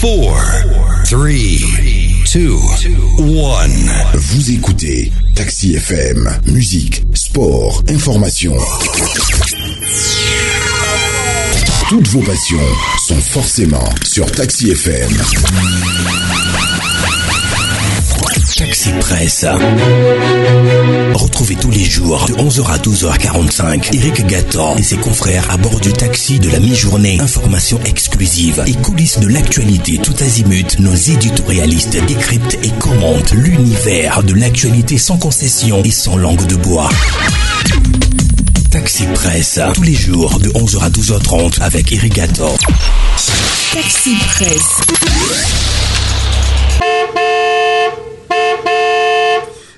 4, 3, 2, 1. Vous écoutez Taxi FM, musique, sport, information. Toutes vos passions sont forcément sur Taxi FM. Taxi Presse. Retrouvez tous les jours de 11h à 12h45 Eric Gatan et ses confrères à bord du taxi de la mi-journée. Informations exclusives et coulisses de l'actualité tout azimut. Nos éditorialistes décryptent et commentent l'univers de l'actualité sans concession et sans langue de bois. Taxi Presse, tous les jours de 11h à 12h30 avec Eric Gatan. Taxi Presse.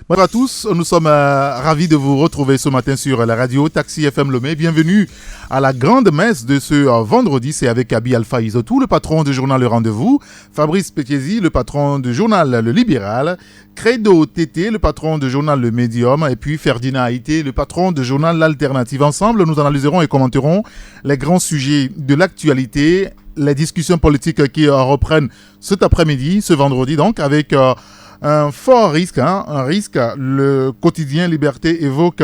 Bonjour à tous, nous sommes ravis de vous retrouver ce matin sur la radio Taxi FM Lomé. Bienvenue à la grande messe de ce vendredi, c'est avec Abi Alpha Isotou, le patron du journal Le Rendez-vous, Fabrice Pechiesi, le patron du journal Le Libéral, Credo Tété, le patron du journal Le Médium, et puis Ferdinand Haïté, le patron du journal L'Alternative. Ensemble, nous analyserons et commenterons les grands sujets de l'actualité, les discussions politiques qui reprennent cet après-midi, ce vendredi donc, avec un fort risque, un risque. Le quotidien Liberté évoque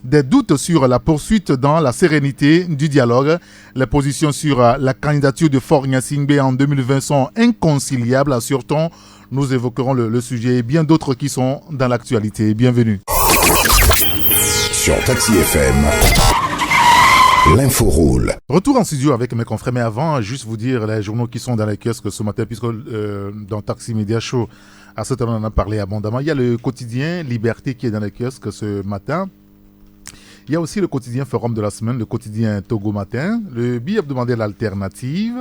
des doutes sur la poursuite dans la sérénité du dialogue. Les positions sur la candidature de Faure Gnassingbé en 2020 sont inconciliables. Assure-t-on, nous évoquerons le sujet et bien d'autres qui sont dans l'actualité. Bienvenue. Sur Taxi FM, l'info-roule. Retour en studio avec mes confrères, mais avant, juste vous dire les journaux qui sont dans les kiosques ce matin, puisque dans Taxi Media Show, à ce temps, on en a parlé abondamment. Il y a le quotidien Liberté qui est dans les kiosques ce matin. Il y a aussi le quotidien Forum de la semaine, le quotidien Togo Matin, le bi-hebdomadaire L'Alternative.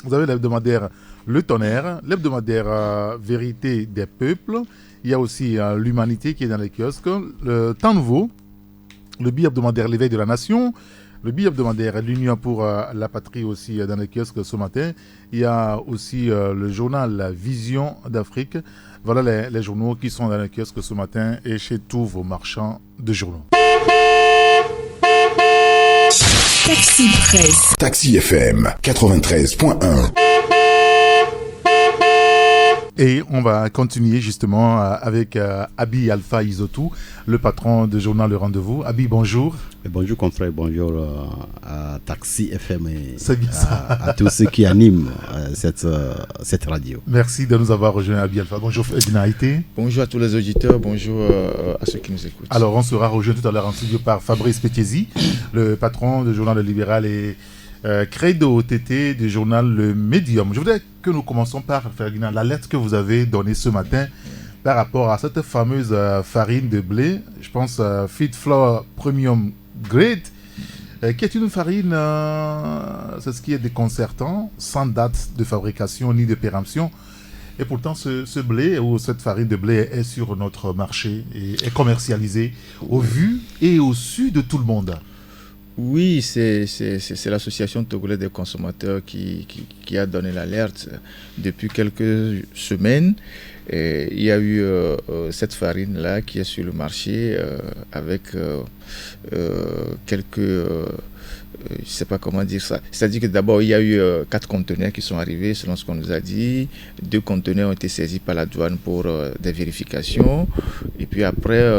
Vous avez l'hebdomadaire Le Tonnerre, l'hebdomadaire Vérité des Peuples. Il y a aussi l'Humanité qui est dans les kiosques, le Temps Nouveau, le bi-hebdomadaire L'éveil de la Nation, le bi-hebdomadaire L'Union pour la Patrie aussi dans les kiosques ce matin. Il y a aussi le journal Vision d'Afrique. Voilà les journaux qui sont dans les kiosques ce matin et chez tous vos marchands de journaux. Taxi Presse. Taxi FM 93.1. Et on va continuer justement avec Abi Alpha Isotou, le patron du journal Le Rendez-vous. Abi, bonjour. Et bonjour confrère, bonjour à Taxi FM et c'est bien ça. À tous ceux qui animent cette radio. Merci de nous avoir rejoints, Abi Alpha. Bonjour Ferdinand Haïté. Bonjour à tous les auditeurs, bonjour à ceux qui nous écoutent. Alors on sera rejoint tout à l'heure en studio par Fabrice Pechiesi, le patron du journal Le Libéral et Credo Tété du journal Le Médium. Je voudrais que nous commençons par Ferdinand, la lettre que vous avez donnée ce matin par rapport à cette fameuse farine de blé, je pense Feed Flour Premium Grade, qui est une farine, c'est ce qui est déconcertant, sans date de fabrication ni de péremption. Et pourtant, ce blé ou cette farine de blé est sur notre marché et est commercialisée au vu et au su de tout le monde. Oui, c'est l'association togolaise des consommateurs qui a donné l'alerte depuis quelques semaines. Et il y a eu cette farine-là qui est sur le marché avec quelques... je ne sais pas comment dire ça. C'est-à-dire que d'abord, il y a eu 4 conteneurs qui sont arrivés, selon ce qu'on nous a dit. 2 conteneurs ont été saisis par la douane pour des vérifications. Et puis après,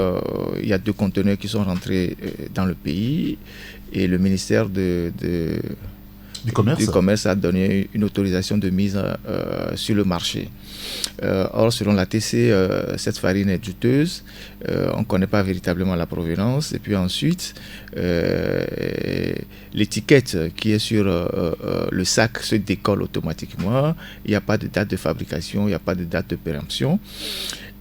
il y a 2 conteneurs qui sont rentrés dans le pays. Et le ministère du commerce a donné une autorisation de mise sur le marché. Or, selon la TC, cette farine est douteuse. On ne connaît pas véritablement la provenance. Et puis ensuite, l'étiquette qui est sur le sac se décolle automatiquement. Il n'y a pas de date de fabrication, il n'y a pas de date de péremption.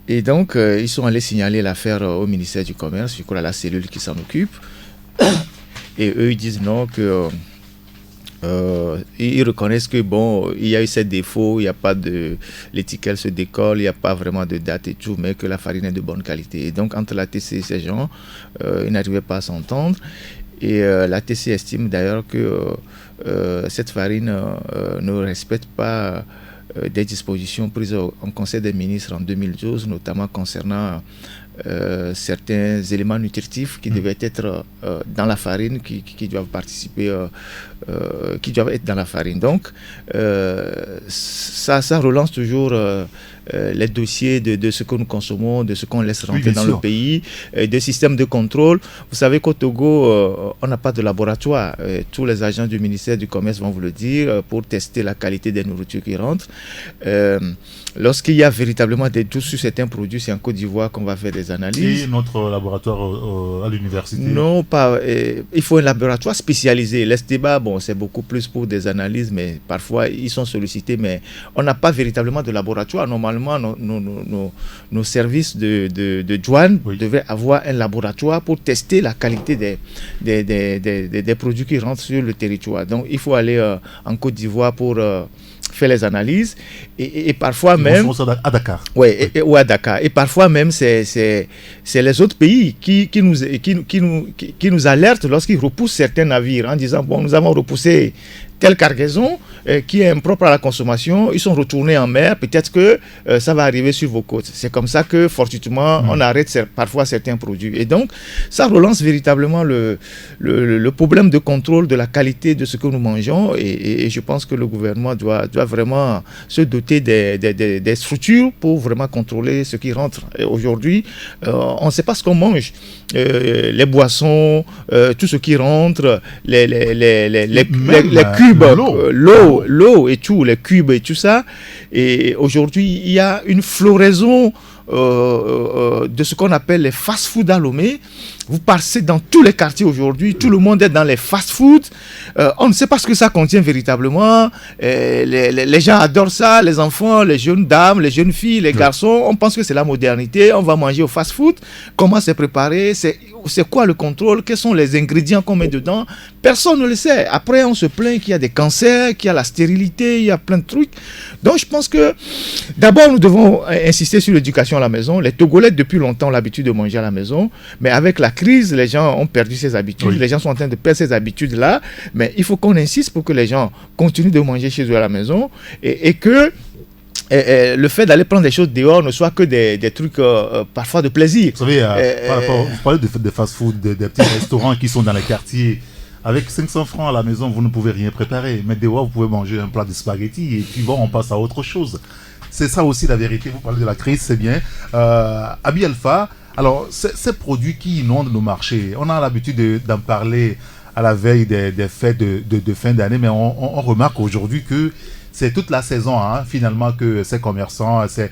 Et donc, ils sont allés signaler l'affaire au ministère du Commerce, je crois à la cellule qui s'en occupe. Et eux, ils disent non, que ils reconnaissent que bon, il y a eu ces défauts, il n'y a pas de... l'étiquette se décolle, il n'y a pas vraiment de date et tout, mais que la farine est de bonne qualité. Et donc, entre la TC et ces gens, ils n'arrivaient pas à s'entendre. Et la TC estime d'ailleurs que cette farine ne respecte pas des dispositions prises en Conseil des ministres en 2012, notamment concernant certains éléments nutritifs qui devaient être dans la farine, qui doivent participer, qui doivent être dans la farine. Donc, ça relance toujours les dossiers de ce que nous consommons, de ce qu'on laisse rentrer dans le pays, des systèmes de contrôle. Vous savez qu'au Togo, on n'a pas de laboratoire. Tous les agents du ministère du Commerce vont vous le dire, pour tester la qualité des nourritures qui rentrent. Lorsqu'il y a véritablement des doutes sur certains produits, c'est en Côte d'Ivoire qu'on va faire des analyses. Et notre laboratoire à l'université? Non, pas. Il faut un laboratoire spécialisé. L'Esteba, bon, c'est beaucoup plus pour des analyses, mais parfois ils sont sollicités, mais on n'a pas véritablement de laboratoire. Normalement, nos services de douane devraient avoir un laboratoire pour tester la qualité des produits qui rentrent sur le territoire. Donc, il faut aller en Côte d'Ivoire pour faire les analyses et parfois même à Dakar. Ou à Dakar. Et parfois même c'est les autres pays qui nous alertent lorsqu'ils repoussent certains navires en disant bon, nous avons repoussé telle cargaison qui est impropre à la consommation, ils sont retournés en mer, peut-être que ça va arriver sur vos côtes. C'est comme ça que fortuitement on arrête parfois certains produits. Et donc ça relance véritablement le problème de contrôle de la qualité de ce que nous mangeons et je pense que le gouvernement doit vraiment se doter des structures pour vraiment contrôler ce qui rentre. Et aujourd'hui, on ne sait pas ce qu'on mange. Les boissons, tout ce qui rentre, les cubes, l'eau et tout, les cubes et tout ça. Et aujourd'hui, il y a une floraison de ce qu'on appelle les fast-food à Lomé. Vous passez dans tous les quartiers aujourd'hui, tout le monde est dans les fast-food. On ne sait pas ce que ça contient véritablement. Les gens adorent ça, les enfants, les jeunes dames, les jeunes filles, les garçons. On pense que c'est la modernité, on va manger au fast-food. Comment c'est préparé? C'est quoi le contrôle? Quels sont les ingrédients qu'on met dedans? Personne ne le sait. Après, on se plaint qu'il y a des cancers, qu'il y a la stérilité, il y a plein de trucs. Donc, je pense que d'abord, nous devons insister sur l'éducation à la maison. Les Togolais, depuis longtemps, ont l'habitude de manger à la maison. Mais avec la crise, les gens ont perdu ces habitudes. Les gens sont en train de perdre ces habitudes-là. Mais il faut qu'on insiste pour que les gens continuent de manger chez eux à la maison et que le fait d'aller prendre des choses dehors ne soit que des trucs parfois de plaisir. Vous savez, vous parlez de fast-food, des petits restaurants qui sont dans les quartiers. Avec 500 francs à la maison, vous ne pouvez rien préparer. Mais dehors, vous pouvez manger un plat de spaghettis et puis bon, on passe à autre chose. C'est ça aussi la vérité. Vous parlez de la crise, c'est bien. Abi Alpha, alors ces produits qui inondent nos marchés, on a l'habitude d'en parler à la veille des fêtes de fin d'année, mais on remarque aujourd'hui que c'est toute la saison, finalement, que ces commerçants, je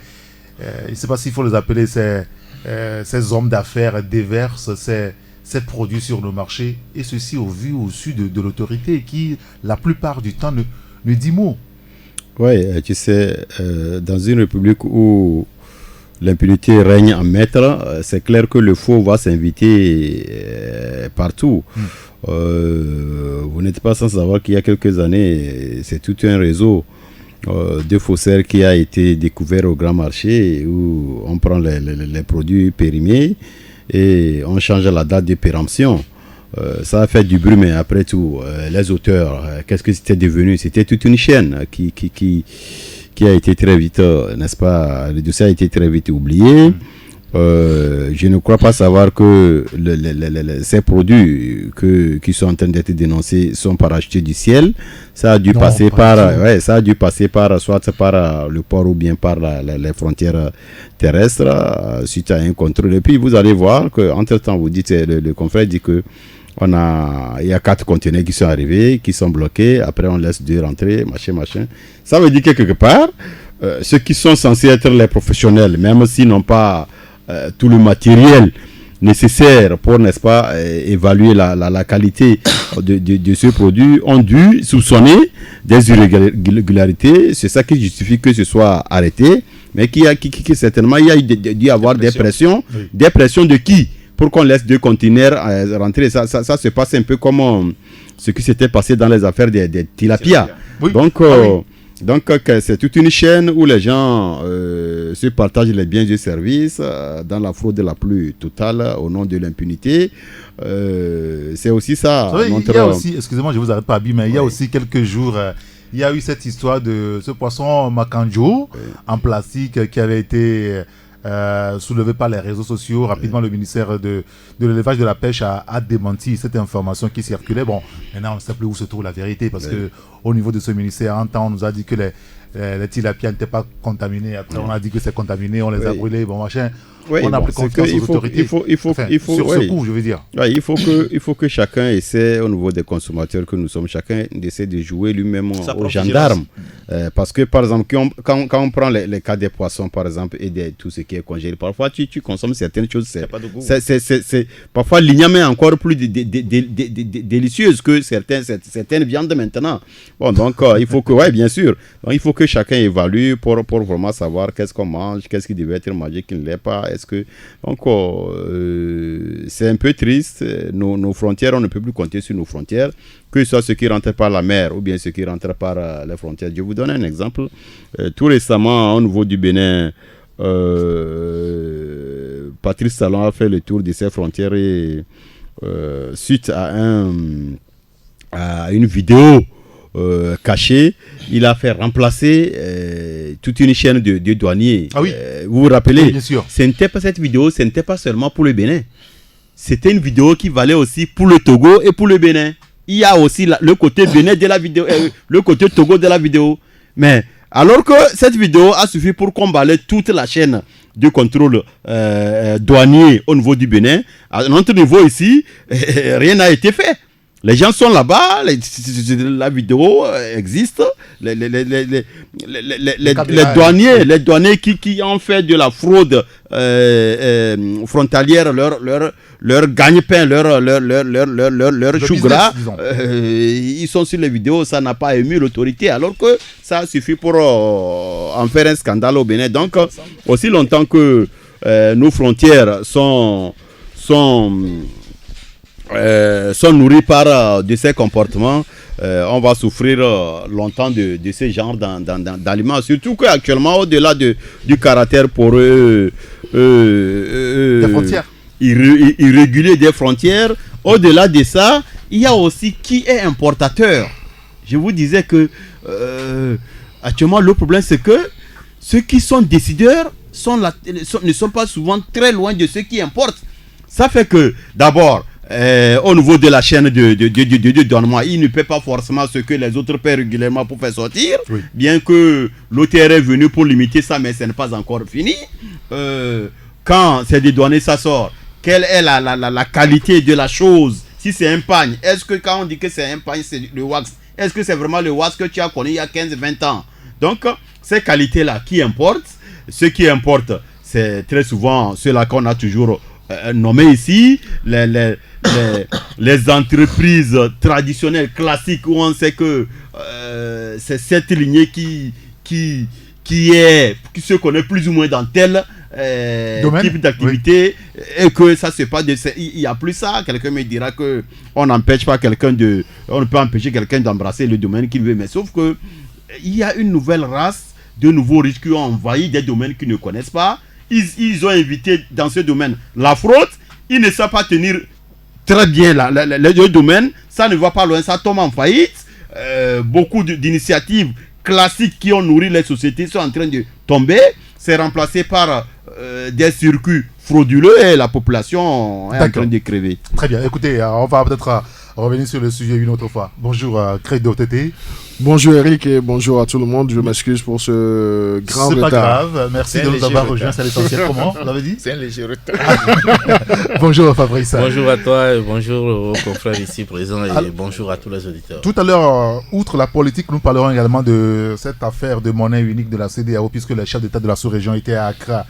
ne sais pas s'il faut les appeler, ces hommes d'affaires déversent ces produits sur le marché, et ceci au vu, au su de l'autorité qui, la plupart du temps, ne dit mot. Oui, tu sais, dans une république où l'impunité règne en maître, c'est clair que le faux va s'inviter partout. Vous n'êtes pas sans savoir qu'il y a quelques années, c'est tout un réseau de faussaires qui a été découvert au grand marché où on prend les produits périmés et on change la date de péremption. Ça a fait du bruit, mais après tout, les auteurs, qu'est-ce que c'était devenu? C'était toute une chaîne qui a été très vite, n'est-ce pas, le dossier a été très vite oublié. Je ne crois pas savoir que ces produits qui sont en train d'être dénoncés sont parachutés du ciel. Ça a dû passer par soit par le port ou bien par les frontières terrestres suite à un contrôle. Et puis vous allez voir qu'entre temps, vous dites, le confrère dit que il y a 4 conteneurs qui sont arrivés, qui sont bloqués. Après, on laisse 2 rentrer, machin. Ça veut dire que quelque part, ceux qui sont censés être les professionnels, même s'ils n'ont pas tout le matériel nécessaire pour, n'est-ce pas, évaluer la qualité de ce produit, ont dû soupçonner des irrégularités. C'est ça qui justifie que ce soit arrêté. Mais qui certainement, il y a dû avoir des pressions. Oui. Des pressions de qui? Pour qu'on laisse 2 conteneurs rentrer. Ça se passe un peu comme ce qui s'était passé dans les affaires des tilapia. Oui. Donc, c'est toute une chaîne où les gens se partagent les biens et services dans la fraude la plus totale au nom de l'impunité. C'est aussi ça. Il y a aussi, excusez-moi, je ne vous arrête pas, Abi, mais il y a aussi quelques jours, il y a eu cette histoire de ce poisson macanjo en plastique qui avait été soulevée par les réseaux sociaux. Rapidement, le ministère de l'élevage de la pêche a démenti cette information qui circulait. Bon, maintenant, on ne sait plus où se trouve la vérité parce que au niveau de ce ministère, un temps, on nous a dit que les tilapias n'étaient pas contaminés. Après, on a dit que c'est contaminé, on les a brûlés, bon machin. Oui, on a pris confiance aux autorités. Sur ce coup, je veux dire. Ouais, il faut que chacun essaie, au niveau des consommateurs que nous sommes, chacun essaie de jouer lui-même au gendarme. Parce que, par exemple, quand on prend les cas des poissons, par exemple, et de tout ce qui est congélé, parfois tu consommes certaines choses, c'est parfois l'igname est encore plus délicieuse que certaines viandes maintenant. Bon, donc, il faut que, ouais, bien sûr, donc, il faut que chacun évalue pour vraiment savoir qu'est-ce qu'on mange, qu'est-ce qui devait être mangé, qui ne l'est pas. Donc, c'est un peu triste. Nos frontières, on ne peut plus compter sur nos frontières, que ce soit ceux qui rentrent par la mer ou bien ceux qui rentrent par les frontières. Je vous donne un exemple. Tout récemment, au niveau du Bénin, Patrice Talon a fait le tour de ses frontières et suite à une vidéo caché, il a fait remplacer toute une chaîne de douaniers. Ah oui. Vous vous rappelez, oui, bien sûr. Cette vidéo, ce n'était pas seulement pour le Bénin. C'était une vidéo qui valait aussi pour le Togo et pour le Bénin. Il y a aussi le côté Bénin de la vidéo, le côté Togo de la vidéo. Mais alors que cette vidéo a suffi pour combattre toute la chaîne de contrôle douanier au niveau du Bénin, à notre niveau ici, rien n'a été fait. Les gens sont là-bas, la vidéo existe, les douaniers qui ont fait de la fraude frontalière leur gagne-pain, leur chou gras, ils sont sur les vidéos, ça n'a pas ému l'autorité, alors que ça suffit pour en faire un scandale au Bénin. Donc, aussi longtemps que nos frontières sont nourris par de ces comportements, on va souffrir longtemps de ce genre d'aliments. Surtout qu'actuellement, au-delà du caractère poreux des frontières. Irrégulier des frontières, au-delà de ça, il y a aussi qui est importateur. Je vous disais que actuellement, le problème, c'est que ceux qui sont décideurs ne sont pas souvent très loin de ceux qui importent. Ça fait que, d'abord, au niveau de la chaîne de donnement, il ne paie pas forcément ce que les autres paient régulièrement pour faire sortir, oui. Bien que l'OTR est venu pour limiter ça, mais ce n'est pas encore fini. Quand c'est dédouané, ça sort. Quelle est la qualité de la chose? Si c'est un pagne, est-ce que quand on dit que c'est un pagne, c'est le wax, est-ce que c'est vraiment le wax que tu as connu il y a 15-20 ans? Donc, ces qualités-là qui importent, ceux qui importent, c'est très souvent ceux-là qu'on a toujours nommés ici, les entreprises traditionnelles, classiques, où on sait que c'est cette lignée qui se connaît plus ou moins dans tel type d'activité, oui. Et que ça c'est pas il n'y a plus ça. Quelqu'un me dira que on n'empêche pas on ne peut empêcher quelqu'un d'embrasser le domaine qu'il veut, mais sauf que il y a une nouvelle race de nouveaux riches qui ont envahi des domaines qu'ils ne connaissent pas. Ils ont évité dans ce domaine la fraude. Ils ne savent pas tenir très bien le domaine. Ça ne va pas loin, ça tombe en faillite. Beaucoup d'initiatives classiques qui ont nourri les sociétés sont en train de tomber. C'est remplacé par des circuits frauduleux et la population est en train de crever. Très bien. Écoutez, on va peut-être revenir sur le sujet une autre fois. Bonjour, Credo TT. Bonjour Eric et bonjour à tout le monde. Je m'excuse pour ce grand retard. C'est pas grave. Merci de nous avoir rejoints. C'est l'essentiel. Comment vous l'avez dit? C'est un léger retard. Bonjour Fabrice. Bonjour à toi et bonjour aux confrères ici présents et bonjour à tous les auditeurs. Tout à l'heure, outre la politique, nous parlerons également de cette affaire de monnaie unique de la CEDEAO puisque les chefs d'État de la sous-région étaient à Accra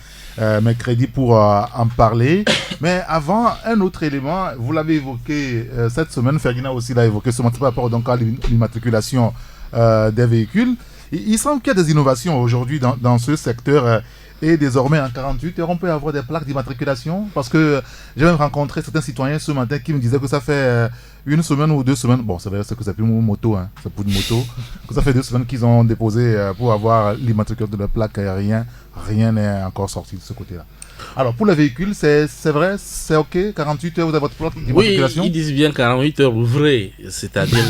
mercredi pour en parler. Mais avant, un autre élément, vous l'avez évoqué cette semaine, Fergina aussi l'a évoqué ce matin par rapport donc à l'immatriculation des véhicules. Il semble qu'il y a des innovations aujourd'hui dans ce secteur et désormais en 48 heures on peut avoir des plaques d'immatriculation parce que j'ai même rencontré certains citoyens ce matin qui me disaient que ça fait une semaine ou 2 semaines, bon ça veut dire que c'est plus une moto, hein, c'est pour une moto, que ça fait 2 semaines qu'ils ont déposé pour avoir l'immatriculation de la plaque aérienne, rien n'est encore sorti de ce côté-là. Alors pour les véhicules, c'est vrai, c'est ok, 48 heures vous avez votre plaque d'immatriculation? Oui, ils disent bien 48 heures ouvrées, c'est-à-dire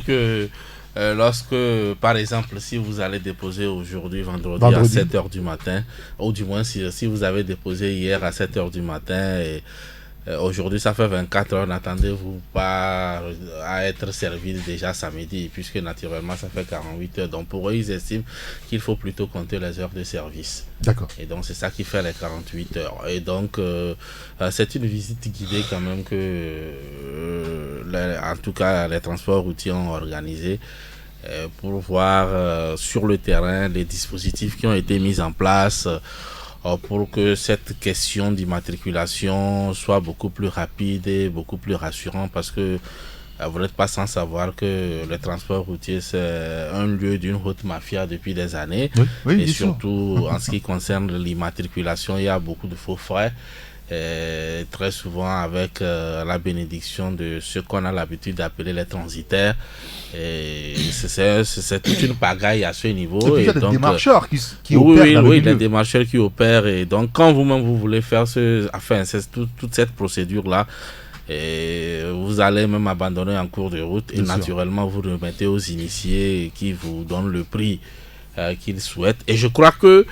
que lorsque, par exemple, si vous allez déposer aujourd'hui, vendredi à 7h du matin, ou du moins si vous avez déposé hier à 7h du matin et aujourd'hui ça fait 24 heures, n'attendez-vous pas à être servi déjà samedi, puisque naturellement ça fait 48 heures. Donc pour eux, ils estiment qu'il faut plutôt compter les heures de service. D'accord. Et donc c'est ça qui fait les 48 heures. Et donc c'est une visite guidée quand même que en tout cas les transports routiers ont organisé pour voir sur le terrain les dispositifs qui ont été mis en place pour que cette question d'immatriculation soit beaucoup plus rapide et beaucoup plus rassurante, parce que vous n'êtes pas sans savoir que le transport routier c'est un lieu d'une haute mafia depuis des années. Oui, et surtout en ce qui concerne l'immatriculation, il y a beaucoup de faux frais. Très souvent avec la bénédiction de ce qu'on a l'habitude d'appeler les transitaires. Et c'est toute une pagaille à ce niveau. Et puis il y a des démarcheurs qui opèrent dans le milieu. des démarcheurs qui opèrent. Et donc quand vous-même vous voulez faire toute cette procédure-là, et vous allez même abandonner en cours de route. Et naturellement vous remettez aux initiés qui vous donnent le prix qu'ils souhaitent. Et je crois que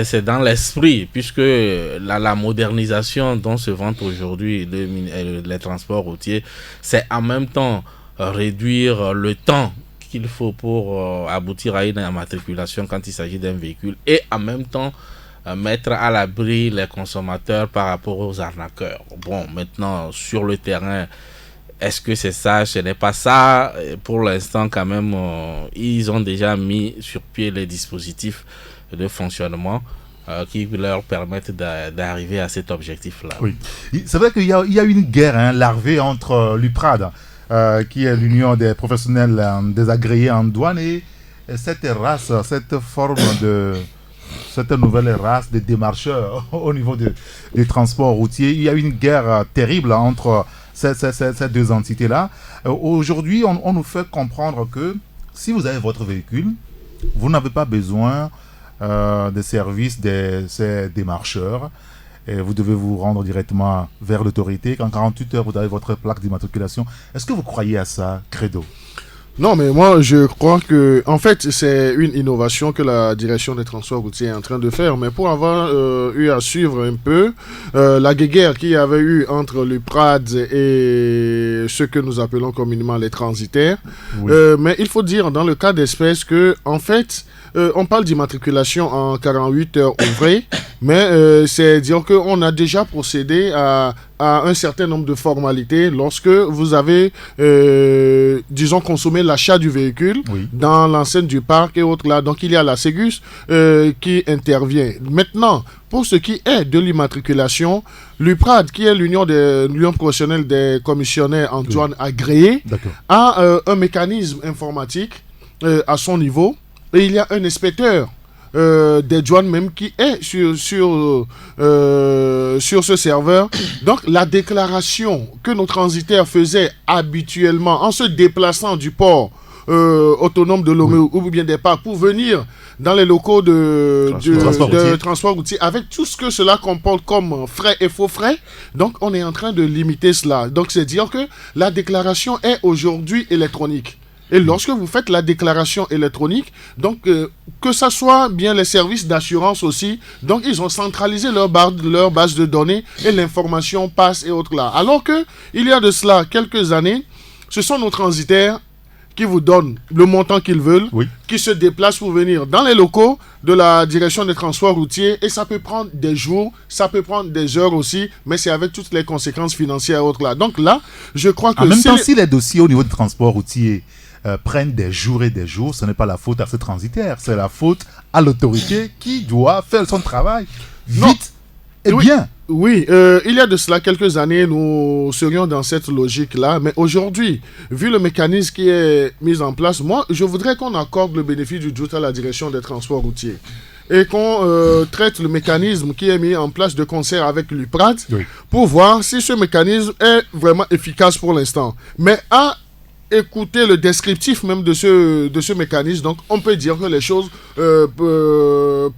c'est dans l'esprit, puisque la modernisation dont se vantent aujourd'hui les transports routiers, c'est en même temps réduire le temps qu'il faut pour aboutir à une immatriculation quand il s'agit d'un véhicule, et en même temps mettre à l'abri les consommateurs par rapport aux arnaqueurs. Bon, maintenant, sur le terrain, est-ce que c'est ça? Ce n'est pas ça. Pour l'instant, quand même, ils ont déjà mis sur pied les dispositifs de fonctionnement qui leur permettent d'arriver à cet objectif-là. Oui. C'est vrai qu'il y a une guerre larvée entre l'UPRAD, qui est l'Union des professionnels des agréés en douane, et cette race, cette nouvelle race de démarcheurs au niveau du transport routier. Il y a une guerre terrible entre ces deux entités-là. Aujourd'hui, on nous fait comprendre que si vous avez votre véhicule, vous n'avez pas besoin des services de ces démarcheurs. Et vous devez vous rendre directement vers l'autorité. Qu'en 48 heures, vous avez votre plaque d'immatriculation. Est-ce que vous croyez à ça, Credo? Non, mais moi, je crois que, en fait, c'est une innovation que la direction des transports routiers est en train de faire. Mais pour avoir eu à suivre un peu la guéguerre qu'il y avait eu entre l'UPRAD et ce que nous appelons communément les transitaires, oui. Mais il faut dire, dans le cas d'espèce, que, en fait, on parle d'immatriculation en 48 heures ouvrées, mais c'est dire qu'on a déjà procédé à un certain nombre de formalités lorsque vous avez, disons, consommé l'achat du véhicule dans l'enceinte du parc et autres là. Donc, il y a la Ségus qui intervient. Maintenant, pour ce qui est de l'immatriculation, l'UPRAD, qui est l'Union professionnelle des commissionnaires en douane agréés, a un mécanisme informatique à son niveau. Et il y a un inspecteur des douanes même qui est sur ce serveur. Donc la déclaration que nos transitaires faisaient habituellement en se déplaçant du port autonome de Lomé ou bien des parcs pour venir dans les locaux de transport routier, avec tout ce que cela comporte comme frais et faux frais. Donc on est en train de limiter cela. Donc c'est dire que la déclaration est aujourd'hui électronique. Et lorsque vous faites la déclaration électronique, donc que ça soit bien les services d'assurance aussi, donc ils ont centralisé leur base de données et l'information passe et autres là. Alors que il y a de cela quelques années, ce sont nos transitaires qui vous donnent le montant qu'ils veulent, qui se déplacent pour venir dans les locaux de la direction des transports routiers, et ça peut prendre des jours, ça peut prendre des heures aussi, mais c'est avec toutes les conséquences financières et autres là. Donc là, je crois que... En même temps, si les dossiers au niveau du transport routier prennent des jours et des jours, ce n'est pas la faute à ce transitaire, c'est la faute à l'autorité qui doit faire son travail vite et bien. Oui, il y a de cela quelques années, nous serions dans cette logique-là, mais aujourd'hui, vu le mécanisme qui est mis en place, moi, je voudrais qu'on accorde le bénéfice du doute à la direction des transports routiers et qu'on traite le mécanisme qui est mis en place de concert avec l'UPRAD pour voir si ce mécanisme est vraiment efficace pour l'instant. Mais écouter le descriptif même de ce mécanisme, donc on peut dire que les choses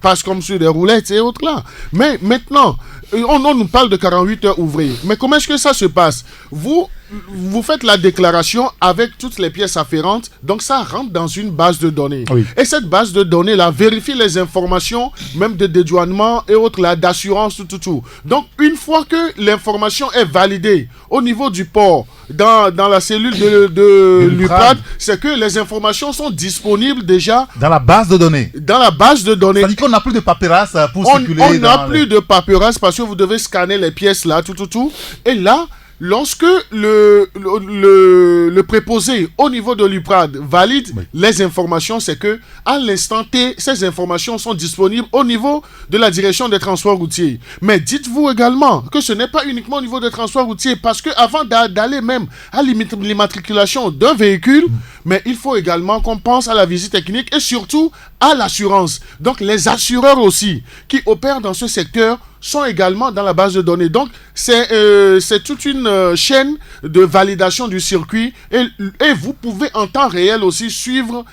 passent comme sur des roulettes et autres là. Mais maintenant, on nous parle de 48 heures ouvrées. Mais comment est-ce que ça se passe? Vous vous faites la déclaration avec toutes les pièces afférentes, donc ça rentre dans une base de données. Oui. Et cette base de données là vérifie les informations, même de dédouanement et autres là, d'assurance, tout. Donc une fois que l'information est validée au niveau du port, dans la cellule de l'UPRAD, c'est que les informations sont disponibles déjà dans la base de données. Dans la base de données. C'est-à-dire qu'on n'a plus de paperasse pour circuler. On n'a plus de paperasse parce que vous devez scanner les pièces là, tout. Et là, lorsque le préposé au niveau de l'UPRAD valide les informations, c'est que à l'instant T, ces informations sont disponibles au niveau de la direction des transports routiers. Mais dites-vous également que ce n'est pas uniquement au niveau des transports routiers, parce que avant d'aller même à l'immatriculation d'un véhicule, mais il faut également qu'on pense à la visite technique et surtout à l'assurance. Donc les assureurs aussi qui opèrent dans ce secteur sont également dans la base de données. Donc, c'est toute une chaîne de validation du circuit et vous pouvez en temps réel aussi suivre,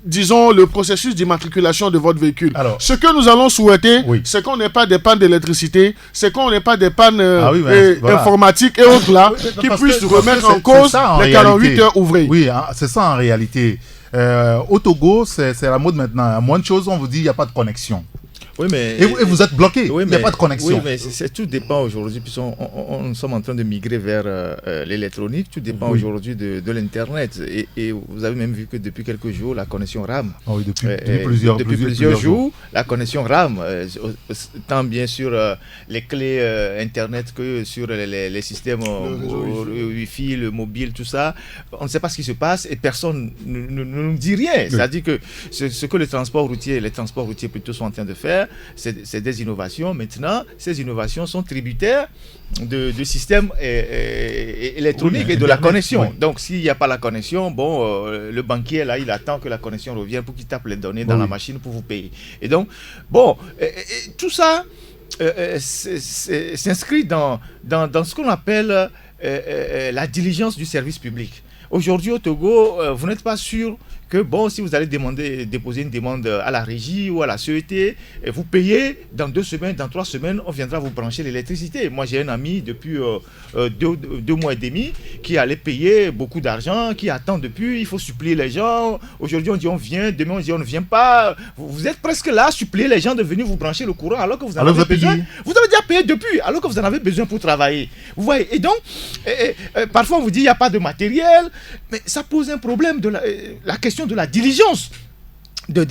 disons, le processus d'immatriculation de votre véhicule. Alors, ce que nous allons souhaiter, c'est qu'on n'ait pas des pannes d'électricité, c'est qu'on n'ait pas des pannes informatiques et autres là, qui puissent remettre en cause les 48 heures ouvrées. Oui, hein, c'est ça en réalité. Au Togo, c'est la mode maintenant. À moins de choses, on vous dit qu'il n'y a pas de connexion. Oui, mais... et vous êtes bloqué, il n'y a pas de connexion. Oui, mais tout dépend aujourd'hui, puisqu'on nous sommes en train de migrer vers l'électronique, tout dépend aujourd'hui de l'Internet. Et vous avez même vu que depuis quelques jours, la connexion rame. Oui, depuis plusieurs jours, la connexion rame, tant bien sur les clés Internet que sur les systèmes Wi-Fi, le mobile, tout ça. On ne sait pas ce qui se passe et personne ne nous dit rien. Oui. C'est-à-dire que ce que les transports routiers plutôt sont en train de faire, c'est des innovations. Maintenant, ces innovations sont tributaires de systèmes électroniques et de la connexion. Oui. Donc, s'il n'y a pas la connexion, le banquier, là, il attend que la connexion revienne pour qu'il tape les données dans la machine pour vous payer. Et donc, tout ça s'inscrit dans ce qu'on appelle la diligence du service public. Aujourd'hui, au Togo, vous n'êtes pas sûr que, si vous allez déposer une demande à la régie ou à la CET, vous payez dans 2 semaines, dans 3 semaines, on viendra vous brancher l'électricité. Moi, j'ai un ami depuis 2 mois et demi qui allait payer beaucoup d'argent, qui attend depuis, il faut supplier les gens. Aujourd'hui, on dit on vient, demain on dit on ne vient pas. Vous êtes presque là, supplier les gens de venir vous brancher le courant alors que vous en avez besoin. Vous avez déjà payé depuis, alors que vous en avez besoin pour travailler. Vous voyez, et donc, parfois on vous dit il n'y a pas de matériel, mais ça pose un problème de la question de la diligence des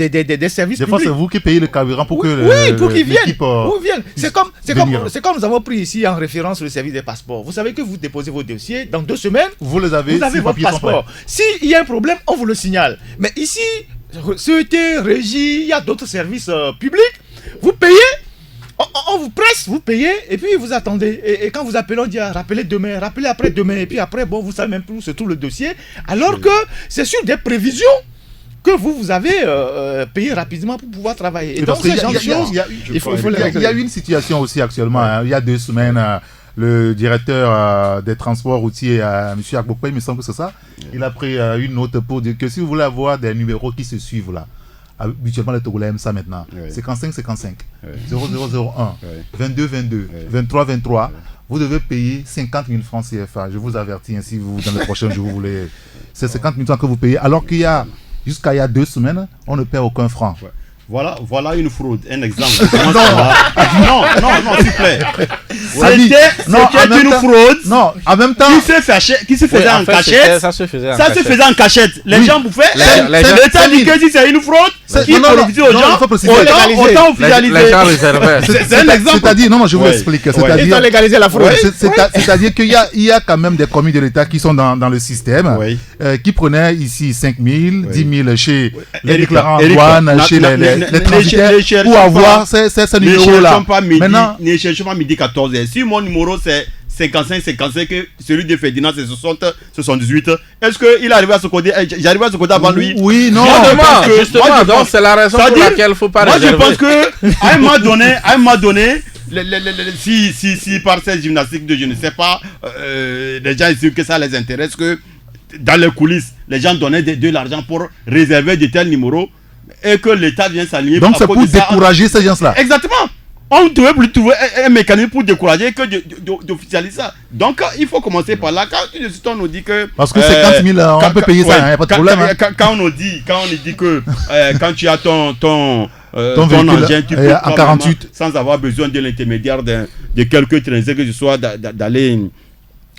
services publics. Des fois, c'est vous qui payez le carburant pour pour qu'ils viennent. C'est comme nous avons pris ici en référence le service des passeports. Vous savez que vous déposez vos dossiers, dans 2 semaines, vous avez votre passeport. S'il y a un problème, on vous le signale. Mais ici, CET, régie, il y a d'autres services publics. Vous payez, on vous presse, vous payez, et puis vous attendez. Et quand vous appelez, on dit rappelez demain, rappelez après-demain. Et puis après, vous savez même plus où se trouve le dossier. Alors que c'est sur des prévisions que vous avez payé rapidement pour pouvoir travailler. Et donc, ces gens de choses, il faut les régler. Il y a une situation aussi actuellement. Hein, il y a 2 semaines, le directeur des transports routiers, M. Agbokpe, il me semble que c'est ça, il a pris une note pour dire que si vous voulez avoir des numéros qui se suivent là, habituellement les Togolais aiment ça maintenant, 55-55, 0001, 22-22, 23-23, vous devez payer 50 000 francs CFA. Je vous avertis ainsi, vous, dans les prochains jours, vous voulez... C'est 50 000 francs que vous payez, alors qu'il y a, jusqu'à il y a 2 semaines, on ne perd aucun franc. Voilà une fraude, un exemple. Non, s'il vous plaît. C'était une fraude. Non, en même temps. Qui se faisait en cachette. Ça se faisait en cachette. Les gens bouffaient. L'État dit que si c'est une fraude, qui profitait aux gens, autant officialiser. Les gens réservaient. C'est un exemple. C'est-à-dire, non, je vous explique. Ils ont légalisé la fraude. C'est-à-dire qu'il y a quand même des commis de l'État qui sont dans le système, qui prenaient ici 5 000, 10 000 chez les déclarants en douane, chez les transitaires, pour avoir ces numéros-là. Maintenant, ne cherchons pas midi 14h. Si mon numéro c'est 55, que celui de Ferdinand c'est 78, est-ce qu'il arrive à se coder? J'arrive à se coder avant lui? Oui, non. Justement, donc c'est la raison pour laquelle il ne faut pas réserver. Moi je pense qu'à un moment donné, si par cette gymnastique de je ne sais pas, les gens disent que ça les intéresse, que dans les coulisses, les gens donnaient de l'argent pour réserver de tels numéros et que l'État vient s'aligner. Donc c'est pour décourager ces gens-là. Exactement. on ne devait plus trouver un mécanisme pour décourager que d'officialiser ça. Donc, il faut commencer par là. Quand on nous dit que... Parce que 50 000, on peut payer ça, il n'y a pas de problème. Quand on nous dit que quand tu as ton véhicule, engin, tu peux en 48 sans avoir besoin de l'intermédiaire de quelques traînées, que ce soit d'aller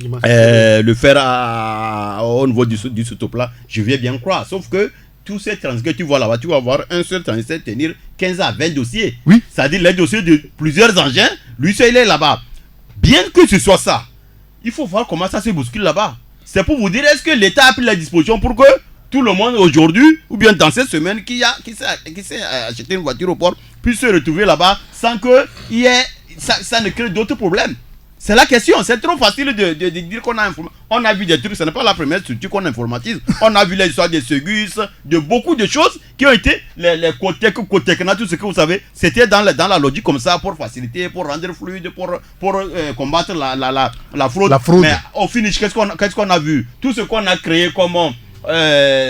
le faire au niveau du sous-plat, je vais bien croire. Sauf que tous ces transits que tu vois là-bas, tu vas avoir un seul transitaire tenir 15 à 20 dossiers. Oui. C'est-à-dire les dossiers de plusieurs engins, lui seul il est là-bas. Bien que ce soit ça, il faut voir comment ça se bouscule là-bas. C'est pour vous dire, est-ce que l'État a pris la disposition pour que tout le monde aujourd'hui, ou bien dans cette semaine, qui s'est acheté une voiture au port, puisse se retrouver là-bas sans que ça ne crée d'autres problèmes. C'est la question, c'est trop facile de dire qu'on a vu des trucs, ce n'est pas la première structure qu'on informatise. On a vu l'histoire des Ségus, de beaucoup de choses qui ont été les Cotecna, tout ce que vous savez, c'était dans la logique comme ça pour faciliter, pour rendre fluide, pour combattre la fraude. Mais au finish, qu'est-ce qu'on a vu? Tout ce qu'on a créé comme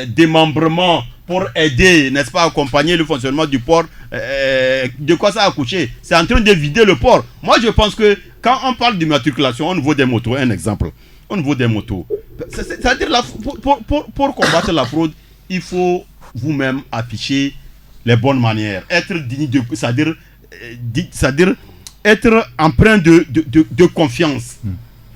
démembrement pour aider, n'est-ce pas, accompagner le fonctionnement du port, de quoi ça a accouché? C'est en train de vider le port. Moi, je pense que quand on parle d'immatriculation au niveau des motos, un exemple, au niveau des motos, c'est-à-dire pour combattre la fraude, il faut vous-même afficher les bonnes manières, être digne de, c'est-à-dire être empreint de confiance.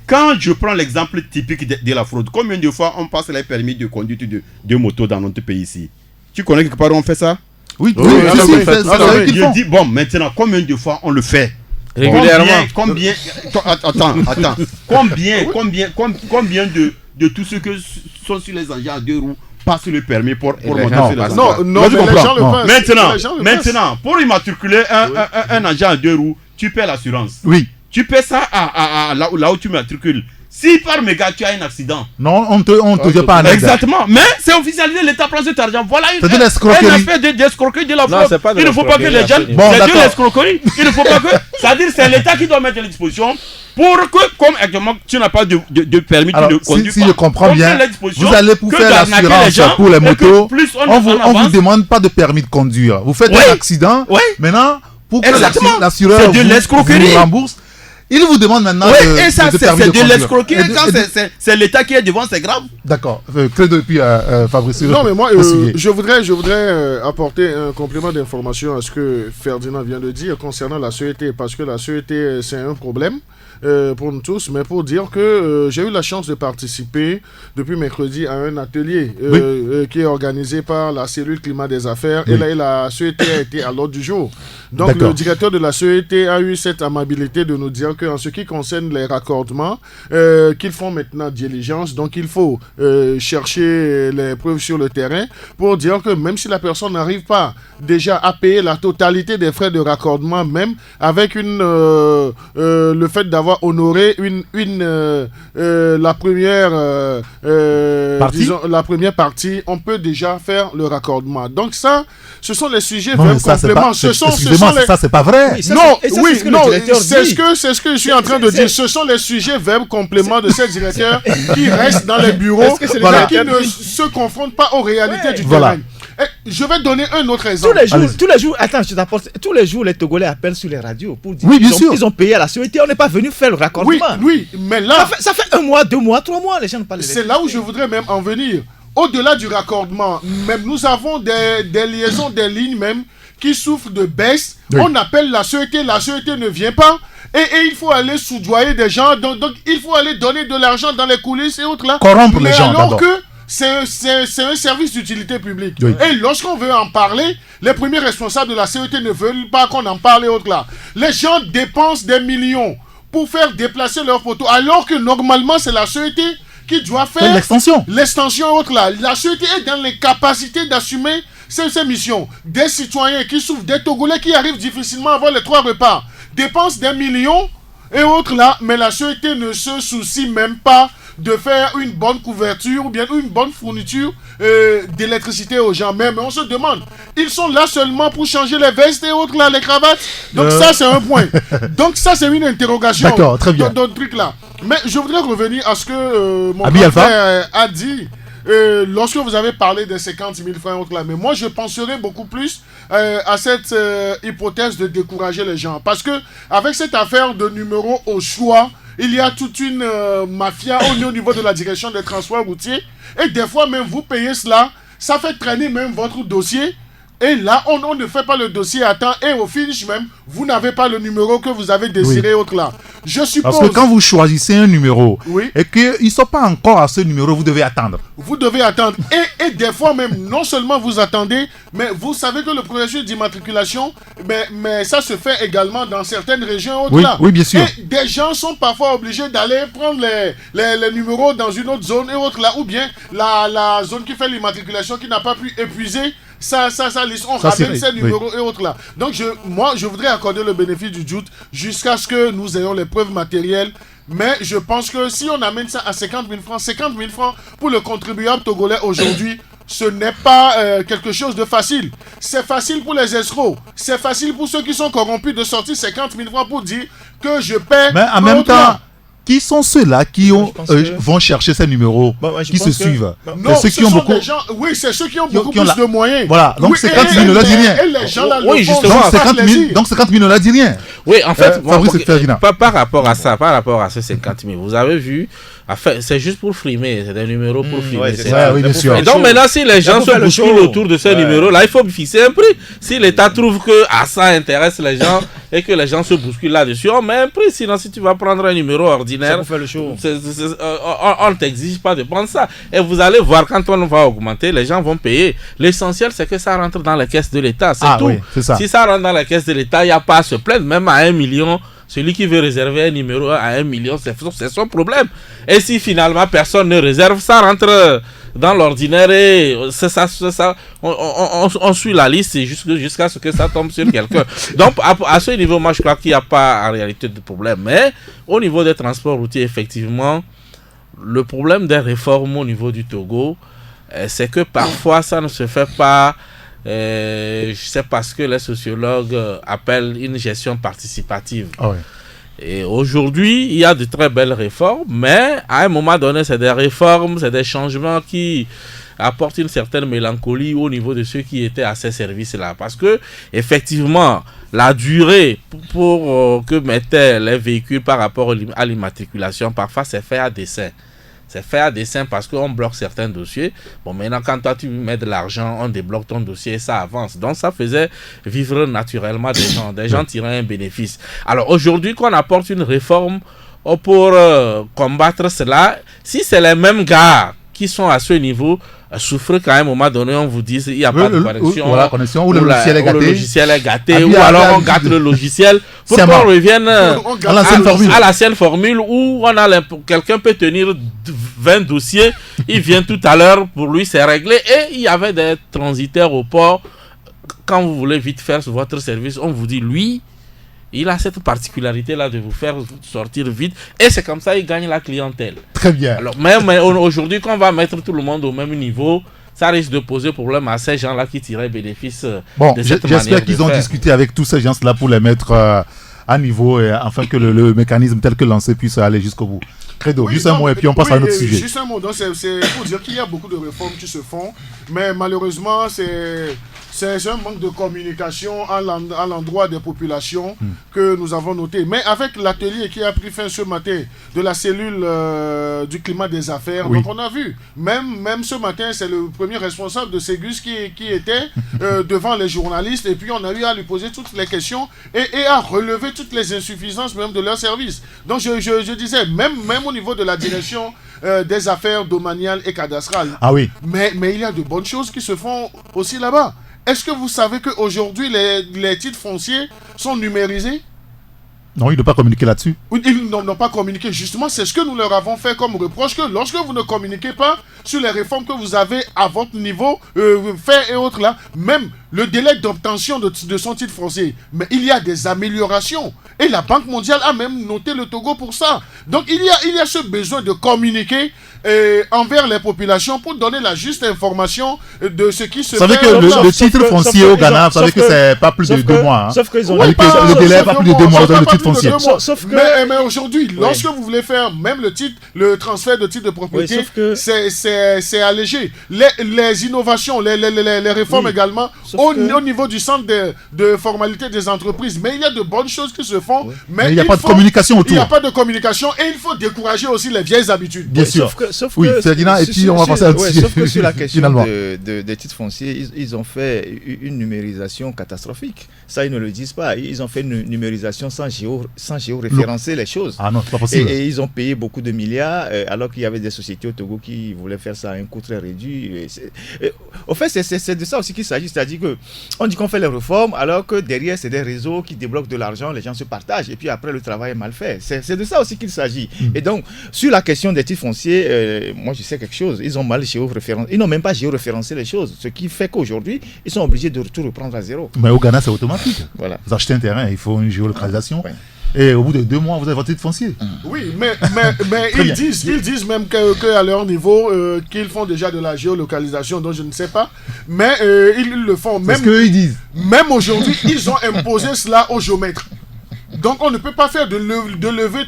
Quand je prends l'exemple typique de la fraude, combien de fois on passe les permis de conduite de moto dans notre pays ici? Tu connais quelque part où on fait ça? Oui, je dis, bon, maintenant, combien de fois on le fait? Régulièrement. Combien de tous ceux que sont sur les engins à 2 roues passent le permis pour monter sur les engins? Non, mais les gens le passent. Maintenant, pour immatriculer un engin à 2 roues, tu paies l'assurance. Oui. Tu paies ça là où tu matricules. Si par méga tu as un accident. Non, on te vient pas en aide. Exactement. Mais c'est officialisé, l'État prend cet argent. Voilà une affaire d'escroquerie de la fraude. Il ne faut pas que les jeunes. C'est de l'escroquerie. Il ne faut pas que. C'est-à-dire c'est l'État qui doit mettre les dispositions pour que, comme actuellement, tu n'as pas de permis de conduire. Si je comprends bien, vous allez pour faire l'assurance pour les motos. On vous demande pas de permis de conduire. Vous faites un accident. Maintenant, pour que l'assureur vous rembourse. Il vous demande maintenant et ça, c'est de l'escroquerie. Quand c'est l'État qui est devant, c'est grave. D'accord. Credo et puis Fabrice. Non, mais moi, je voudrais apporter un complément d'information à ce que Ferdinand vient de dire concernant la CET, parce que la CET, c'est un problème pour nous tous, mais pour dire que j'ai eu la chance de participer depuis mercredi à un atelier qui est organisé par la cellule climat des affaires, et là, la CET a été à l'ordre du jour. Donc, le directeur de la CET a eu cette amabilité de nous dire qu'en ce qui concerne les raccordements, qu'ils font maintenant diligence, donc il faut chercher les preuves sur le terrain pour dire que même si la personne n'arrive pas déjà à payer la totalité des frais de raccordement, même avec le fait d'avoir honoré la première partie, on peut déjà faire le raccordement. Donc ça, ce sont les sujets compléments. Ça, c'est pas vrai. C'est ce que je suis en train de dire. Ce sont les sujets verbes compléments de ces directeurs qui restent dans les bureaux et qui ne se confrontent pas aux réalités du terrain. Je vais donner un autre exemple. Tous les jours, attends, je t'apporte. Tous les jours, les Togolais appellent sur les radios pour dire qu'ils ont payé à la CET. On n'est pas venu faire le raccordement. Oui, mais là. Ça fait 1 mois, 2 mois, 3 mois, les gens ne parlent pas. C'est là où je voudrais même en venir. Au-delà du raccordement, même nous avons des liaisons, des lignes même qui souffrent de baisse. Oui. On appelle la CET ne vient pas. Et il faut aller soudoyer des gens. Donc il faut aller donner de l'argent dans les coulisses et autres là. Corrompre les gens alors que c'est un service d'utilité publique. Oui. Et lorsqu'on veut en parler, les premiers responsables de la CET ne veulent pas qu'on en parle et autres là. Les gens dépensent des millions pour faire déplacer leurs photos, alors que normalement c'est la CET qui doit faire l'extension et autres là. La CET est dans les capacités d'assumer ces missions. Des citoyens qui souffrent, des Togolais qui arrivent difficilement à avoir les 3 repas, dépensent des millions et autres là, mais la CET ne se soucie même pas de faire une bonne couverture ou bien une bonne fourniture d'électricité aux gens. Mais on se demande, ils sont là seulement pour changer les vestes et autres là, les cravates. Donc ça c'est un point. Donc ça c'est une interrogation. D'accord, très bien. Dans le truc là. Mais je voudrais revenir à ce que mon frère a dit lorsque vous avez parlé des 50 000 francs, mais moi je penserais beaucoup plus à cette hypothèse de décourager les gens. Parce que avec cette affaire de numéro au choix, il y a toute une mafia au niveau de la direction des transports routiers. Et des fois même vous payez cela, ça fait traîner même votre dossier. Et là, on ne fait pas le dossier à temps. Et au finish même, vous n'avez pas le numéro que vous avez désiré autre là. Je suppose... Parce que quand vous choisissez un numéro, oui, et qu'ils ne sont pas encore à ce numéro, vous devez attendre. Vous devez attendre. Et des fois même, non seulement vous attendez, mais vous savez que le processus d'immatriculation, mais ça se fait également dans certaines régions autres là. Oui, bien sûr. Et des gens sont parfois obligés d'aller prendre les numéros dans une autre zone et autre là. Ou bien la zone qui fait l'immatriculation qui n'a pas pu épuiser ça liste, on ramène ces numéros et autres là. Donc moi je voudrais accorder le bénéfice du doute jusqu'à ce que nous ayons les preuves matérielles. Mais je pense que si on amène ça à 50 000 francs pour le contribuable togolais aujourd'hui, ce n'est pas quelque chose de facile. C'est facile pour les escrocs, c'est facile pour ceux qui sont corrompus de sortir 50 000 francs pour dire que je paie. Mais en même temps, qui sont ceux-là qui vont chercher ces numéros, qui se suivent? Non, c'est ceux qui ont beaucoup... Oui, c'est ceux qui ont beaucoup plus de moyens. Voilà, donc 50 000 ne leur dit rien. Et les gens là, oui, justement, donc 50 000 ne leur dit rien. Oui, en fait, par rapport à ça, par rapport à ces 50 000, vous avez vu, c'est juste pour frimer, c'est des numéros pour frimer. Oui, bien sûr. Et donc maintenant, si les gens se bousculent autour de ces numéros, là, il faut fixer un prix. Si l'État trouve que ça intéresse les gens et que les gens se bousculent là-dessus, on met un prix. Sinon, si tu vas prendre un numéro ordinaire, on ne t'exige pas de prendre ça. Et vous allez voir, quand on va augmenter, les gens vont payer. L'essentiel, c'est que ça rentre dans les caisses de l'État. C'est tout. Oui, c'est ça. Si ça rentre dans les caisses de l'État, il n'y a pas à se plaindre. Même à 1 million, celui qui veut réserver un numéro à 1 million, c'est son problème. Et si finalement personne ne réserve, ça rentre dans l'ordinaire et c'est ça, on suit la liste jusqu'à ce que ça tombe sur quelqu'un. Donc à ce niveau, moi je crois qu'il n'y a pas en réalité de problème. Mais au niveau des transports routiers, effectivement, le problème des réformes au niveau du Togo, c'est que parfois ça ne se fait pas. C'est parce que les sociologues appellent une gestion participative. Ah ouais. Et aujourd'hui, il y a de très belles réformes, mais à un moment donné, c'est des réformes, c'est des changements qui apportent une certaine mélancolie au niveau de ceux qui étaient à ces services-là. Parce que, effectivement, la durée pour que mettaient les véhicules par rapport à l'immatriculation, parfois, c'est fait à dessein. C'est fait à dessein parce qu'on bloque certains dossiers. Bon, maintenant, quand toi, tu mets de l'argent, on débloque ton dossier et ça avance. Donc, ça faisait vivre naturellement des gens. Des gens tiraient un bénéfice. Alors, aujourd'hui, qu'on apporte une réforme pour combattre cela, si c'est les mêmes gars qui sont à ce niveau, souffrent qu'à un moment donné, on vous dise il n'y a pas de connexion, ou le logiciel est gâté, ou alors on gâte le logiciel, pour qu'on revienne à l'ancienne formule où quelqu'un peut tenir 20 dossiers, il vient tout à l'heure, pour lui c'est réglé, et il y avait des transitaires au port. Quand vous voulez vite faire votre service, on vous dit lui, il a cette particularité-là de vous faire sortir vite. Et c'est comme ça qu'il gagne la clientèle. Très bien. Alors, mais aujourd'hui, quand on va mettre tout le monde au même niveau, ça risque de poser problème à ces gens-là qui tiraient bénéfice de cette manière. J'espère qu'ils ont discuté avec tous ces gens-là pour les mettre à niveau et afin que le mécanisme tel que lancé puisse aller jusqu'au bout. Credo, juste un mot et puis on passe à un autre sujet. Juste un mot, donc c'est pour dire qu'il y a beaucoup de réformes qui se font, mais malheureusement, c'est un manque de communication à l'endroit des populations que nous avons noté. Mais avec l'atelier qui a pris fin ce matin de la cellule du climat des affaires, donc on a vu, même ce matin, c'est le premier responsable de Ségus qui était devant les journalistes et puis on a eu à lui poser toutes les questions et à relever toutes les insuffisances même de leur service. Donc je disais, même au niveau de la direction des affaires domaniales et cadastrales, mais il y a de bonnes choses qui se font aussi là-bas. Est-ce que vous savez qu'aujourd'hui, les titres fonciers sont numérisés? Non, ils n'ont pas communiqué là-dessus. Ils n'ont pas communiqué. Justement, c'est ce que nous leur avons fait comme reproche, que lorsque vous ne communiquez pas sur les réformes que vous avez à votre niveau, fait et autres là, même le délai d'obtention de son titre foncier, mais il y a des améliorations. Et la Banque mondiale a même noté le Togo pour ça. Donc il y a ce besoin de communiquer envers les populations pour donner la juste information de ce qui se fait. Vous savez que le titre foncier au Ghana, vous savez que c'est pas plus de 2 mois. Hein. Sauf qu'ils ont le délai n'est pas plus de 2 mois dans le titre foncier. Mais aujourd'hui, lorsque vous voulez faire même le transfert de titre de propriété, c'est allégé. Les innovations, les réformes également, au niveau du centre de formalité des entreprises. Mais il y a de bonnes choses qui se font. Mais il n'y a pas de communication autour. Il n'y a pas de communication et il faut décourager aussi les vieilles habitudes. Bien sûr. Sauf oui, Ferdinand, et puis on va passer à sauf que sur la question des titres fonciers, ils ont fait une numérisation catastrophique. Ça, ils ne le disent pas. Ils ont fait une numérisation sans géoréférencer les choses. Ah non, c'est pas possible. Et ils ont payé beaucoup de milliards alors qu'il y avait des sociétés au Togo qui voulaient faire ça à un coût très réduit. Au fait, c'est de ça aussi qu'il s'agit. C'est-à-dire qu'on dit qu'on fait les réformes alors que derrière, c'est des réseaux qui débloquent de l'argent, les gens se partagent et puis après, le travail est mal fait. C'est de ça aussi qu'il s'agit. Et donc, sur la question des titres fonciers, moi, je sais quelque chose. Ils ont mal géoréférencé. Ils n'ont même pas géoréférencé les choses. Ce qui fait qu'aujourd'hui, ils sont obligés de tout reprendre à zéro. Mais au Ghana, c'est automatique. Voilà. Vous achetez un terrain, il faut une géolocalisation. Ouais. Et au bout de 2 mois, vous avez votre titre foncier. Oui, mais ils disent même qu'à leur niveau, qu'ils font déjà de la géolocalisation, donc je ne sais pas. Mais ils le font. C'est ce qu'ils disent. Même aujourd'hui, ils ont imposé cela aux géomètres. Donc on ne peut pas faire de levée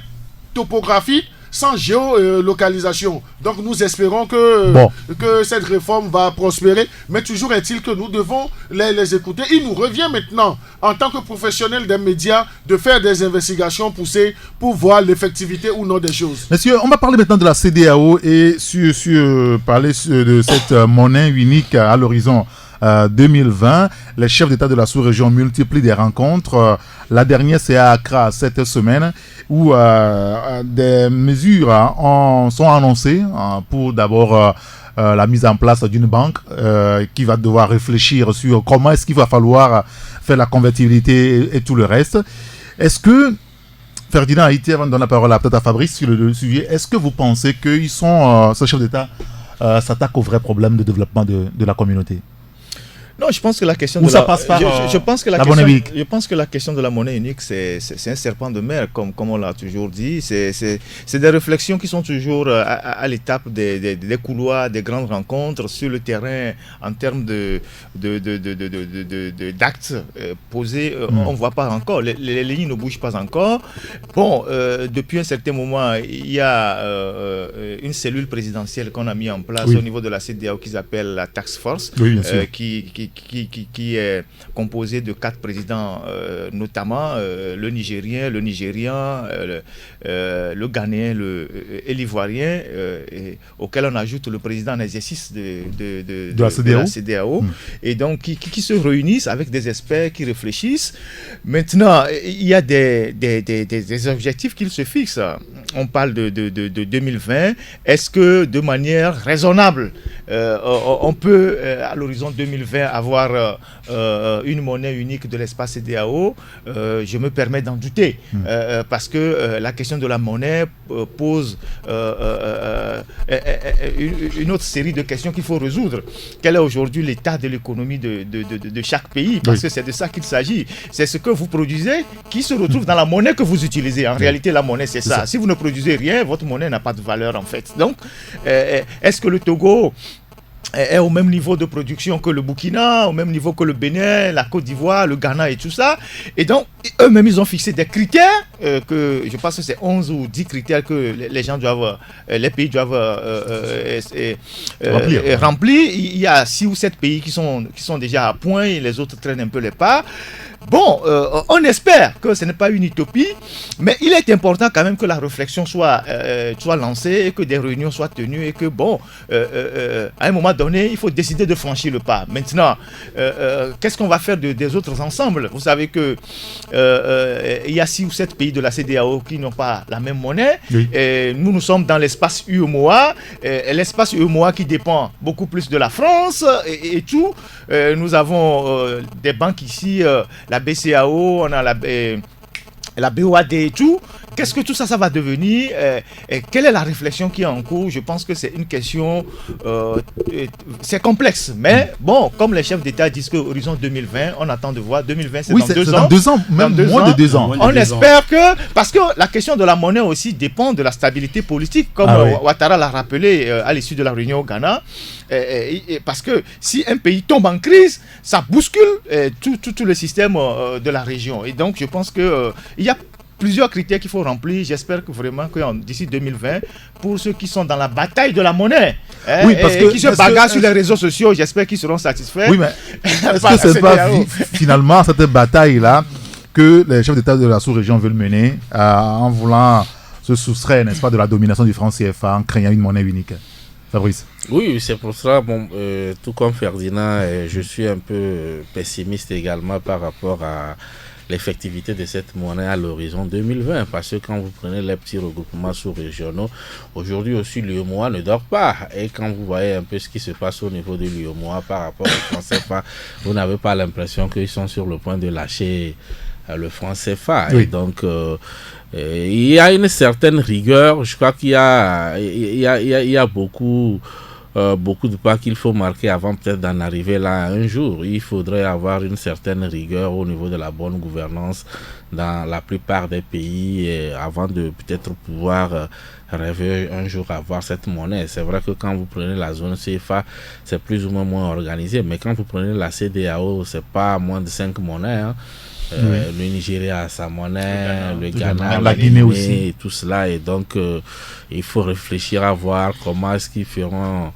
topographique sans géolocalisation. Donc nous espérons que cette réforme va prospérer, mais toujours est-il que nous devons les écouter. Il nous revient maintenant, en tant que professionnels des médias, de faire des investigations poussées pour voir l'effectivité ou non des choses. Monsieur, on va parler maintenant de la CEDEAO et parler de cette monnaie unique à l'horizon 2020. Les chefs d'État de la sous-région multiplient des rencontres. La dernière, c'est à Accra cette semaine, où des mesures sont annoncées pour d'abord la mise en place d'une banque qui va devoir réfléchir sur comment est-ce qu'il va falloir faire la convertibilité et tout le reste. Est-ce que, Ferdinand Haïti, avant de donner la parole peut-être à Fabrice sur le sujet, est-ce que vous pensez que ces chefs d'État s'attaquent au vrai problème de développement de la communauté? Non, je pense que la question je pense que la question de la monnaie unique, c'est un serpent de mer, comme on l'a toujours dit. C'est des réflexions qui sont toujours à l'étape des couloirs, des grandes rencontres sur le terrain en termes d'actes posés. On ne voit pas encore. Les lignes ne bougent pas encore. Bon, depuis un certain moment, il y a une cellule présidentielle qu'on a mis en place au niveau de la CEDEAO qui s'appelle la Task Force, qui est composé de 4 présidents, notamment le Nigérien, le Nigérian, le Ghanéen et l'Ivoirien, auquel on ajoute le président en exercice de la CEDEAO. Et donc qui se réunissent avec des experts qui réfléchissent. Maintenant, il y a des objectifs qu'ils se fixent. On parle de 2020. Est-ce que de manière raisonnable, on peut, à l'horizon 2020, avoir une monnaie unique de l'espace CEDEAO? Je me permets d'en douter, parce que la question de la monnaie pose une autre série de questions qu'il faut résoudre. Quel est aujourd'hui l'état de l'économie de chaque pays? Parce que c'est de ça qu'il s'agit. C'est ce que vous produisez qui se retrouve dans la monnaie que vous utilisez. En réalité, la monnaie, c'est ça. Si vous ne produisez rien, votre monnaie n'a pas de valeur, en fait. Donc, est-ce que le Togo est au même niveau de production que le Burkina, au même niveau que le Bénin, la Côte d'Ivoire, le Ghana et tout ça? Et donc, eux-mêmes, ils ont fixé des critères, que je pense que c'est 11 ou 10 critères que les pays doivent remplir. Il y a 6 ou 7 pays qui sont déjà à point et les autres traînent un peu les pas. Bon, on espère que ce n'est pas une utopie, mais il est important quand même que la réflexion soit lancée et que des réunions soient tenues et que, à un moment donné, il faut décider de franchir le pas. Maintenant, qu'est-ce qu'on va faire des autres ensembles? Vous savez que il y a 6 ou 7 pays de la CEDEAO qui n'ont pas la même monnaie. Oui. Nous sommes dans l'espace UEMOA, l'espace UEMOA qui dépend beaucoup plus de la France et tout. Nous avons des banques ici, la BCAO, on a la BOAD et tout, qu'est-ce que tout ça va devenir et quelle est la réflexion qui est en cours? Je pense que c'est une question, c'est complexe. Mais bon, comme les chefs d'État disent qu'horizon 2020, on attend de voir. 2020, c'est dans 2 ans. Même moins de 2 ans. On espère que, parce que la question de la monnaie aussi dépend de la stabilité politique, comme Ouattara l'a rappelé à l'issue de la réunion au Ghana. Parce que si un pays tombe en crise, ça bouscule tout le système de la région. Et donc, je pense qu'il y a plusieurs critères qu'il faut remplir. J'espère que vraiment que d'ici 2020, pour ceux qui sont dans la bataille de la monnaie, qui se bagarrent sur les réseaux sociaux, j'espère qu'ils seront satisfaits. Oui, mais est-ce que c'est pas finalement cette bataille-là que les chefs d'État de la sous-région veulent mener en voulant se soustraire, n'est-ce pas, de la domination du franc CFA en créant une monnaie unique? Fabrice? Oui, c'est pour ça, tout comme Ferdinand, je suis un peu pessimiste également par rapport à l'effectivité de cette monnaie à l'horizon 2020, parce que quand vous prenez les petits regroupements sous-régionaux, aujourd'hui aussi l'UEMOA ne dort pas, et quand vous voyez un peu ce qui se passe au niveau de l'UEMOA par rapport au franc CFA, vous n'avez pas l'impression qu'ils sont sur le point de lâcher le franc CFA. Oui. Et donc il y a une certaine rigueur. Je crois qu'il y a beaucoup de pas qu'il faut marquer avant peut-être d'en arriver là un jour. Il faudrait avoir une certaine rigueur au niveau de la bonne gouvernance dans la plupart des pays avant de peut-être pouvoir rêver un jour avoir cette monnaie. C'est vrai que quand vous prenez la zone CFA, c'est plus ou moins organisé, mais quand vous prenez la CEDEAO, c'est pas moins de 5 monnaies, hein. Le Nigeria a sa monnaie, le Ghana, la Guinée aussi, et tout cela, et donc il faut réfléchir à voir comment est-ce qu'ils feront,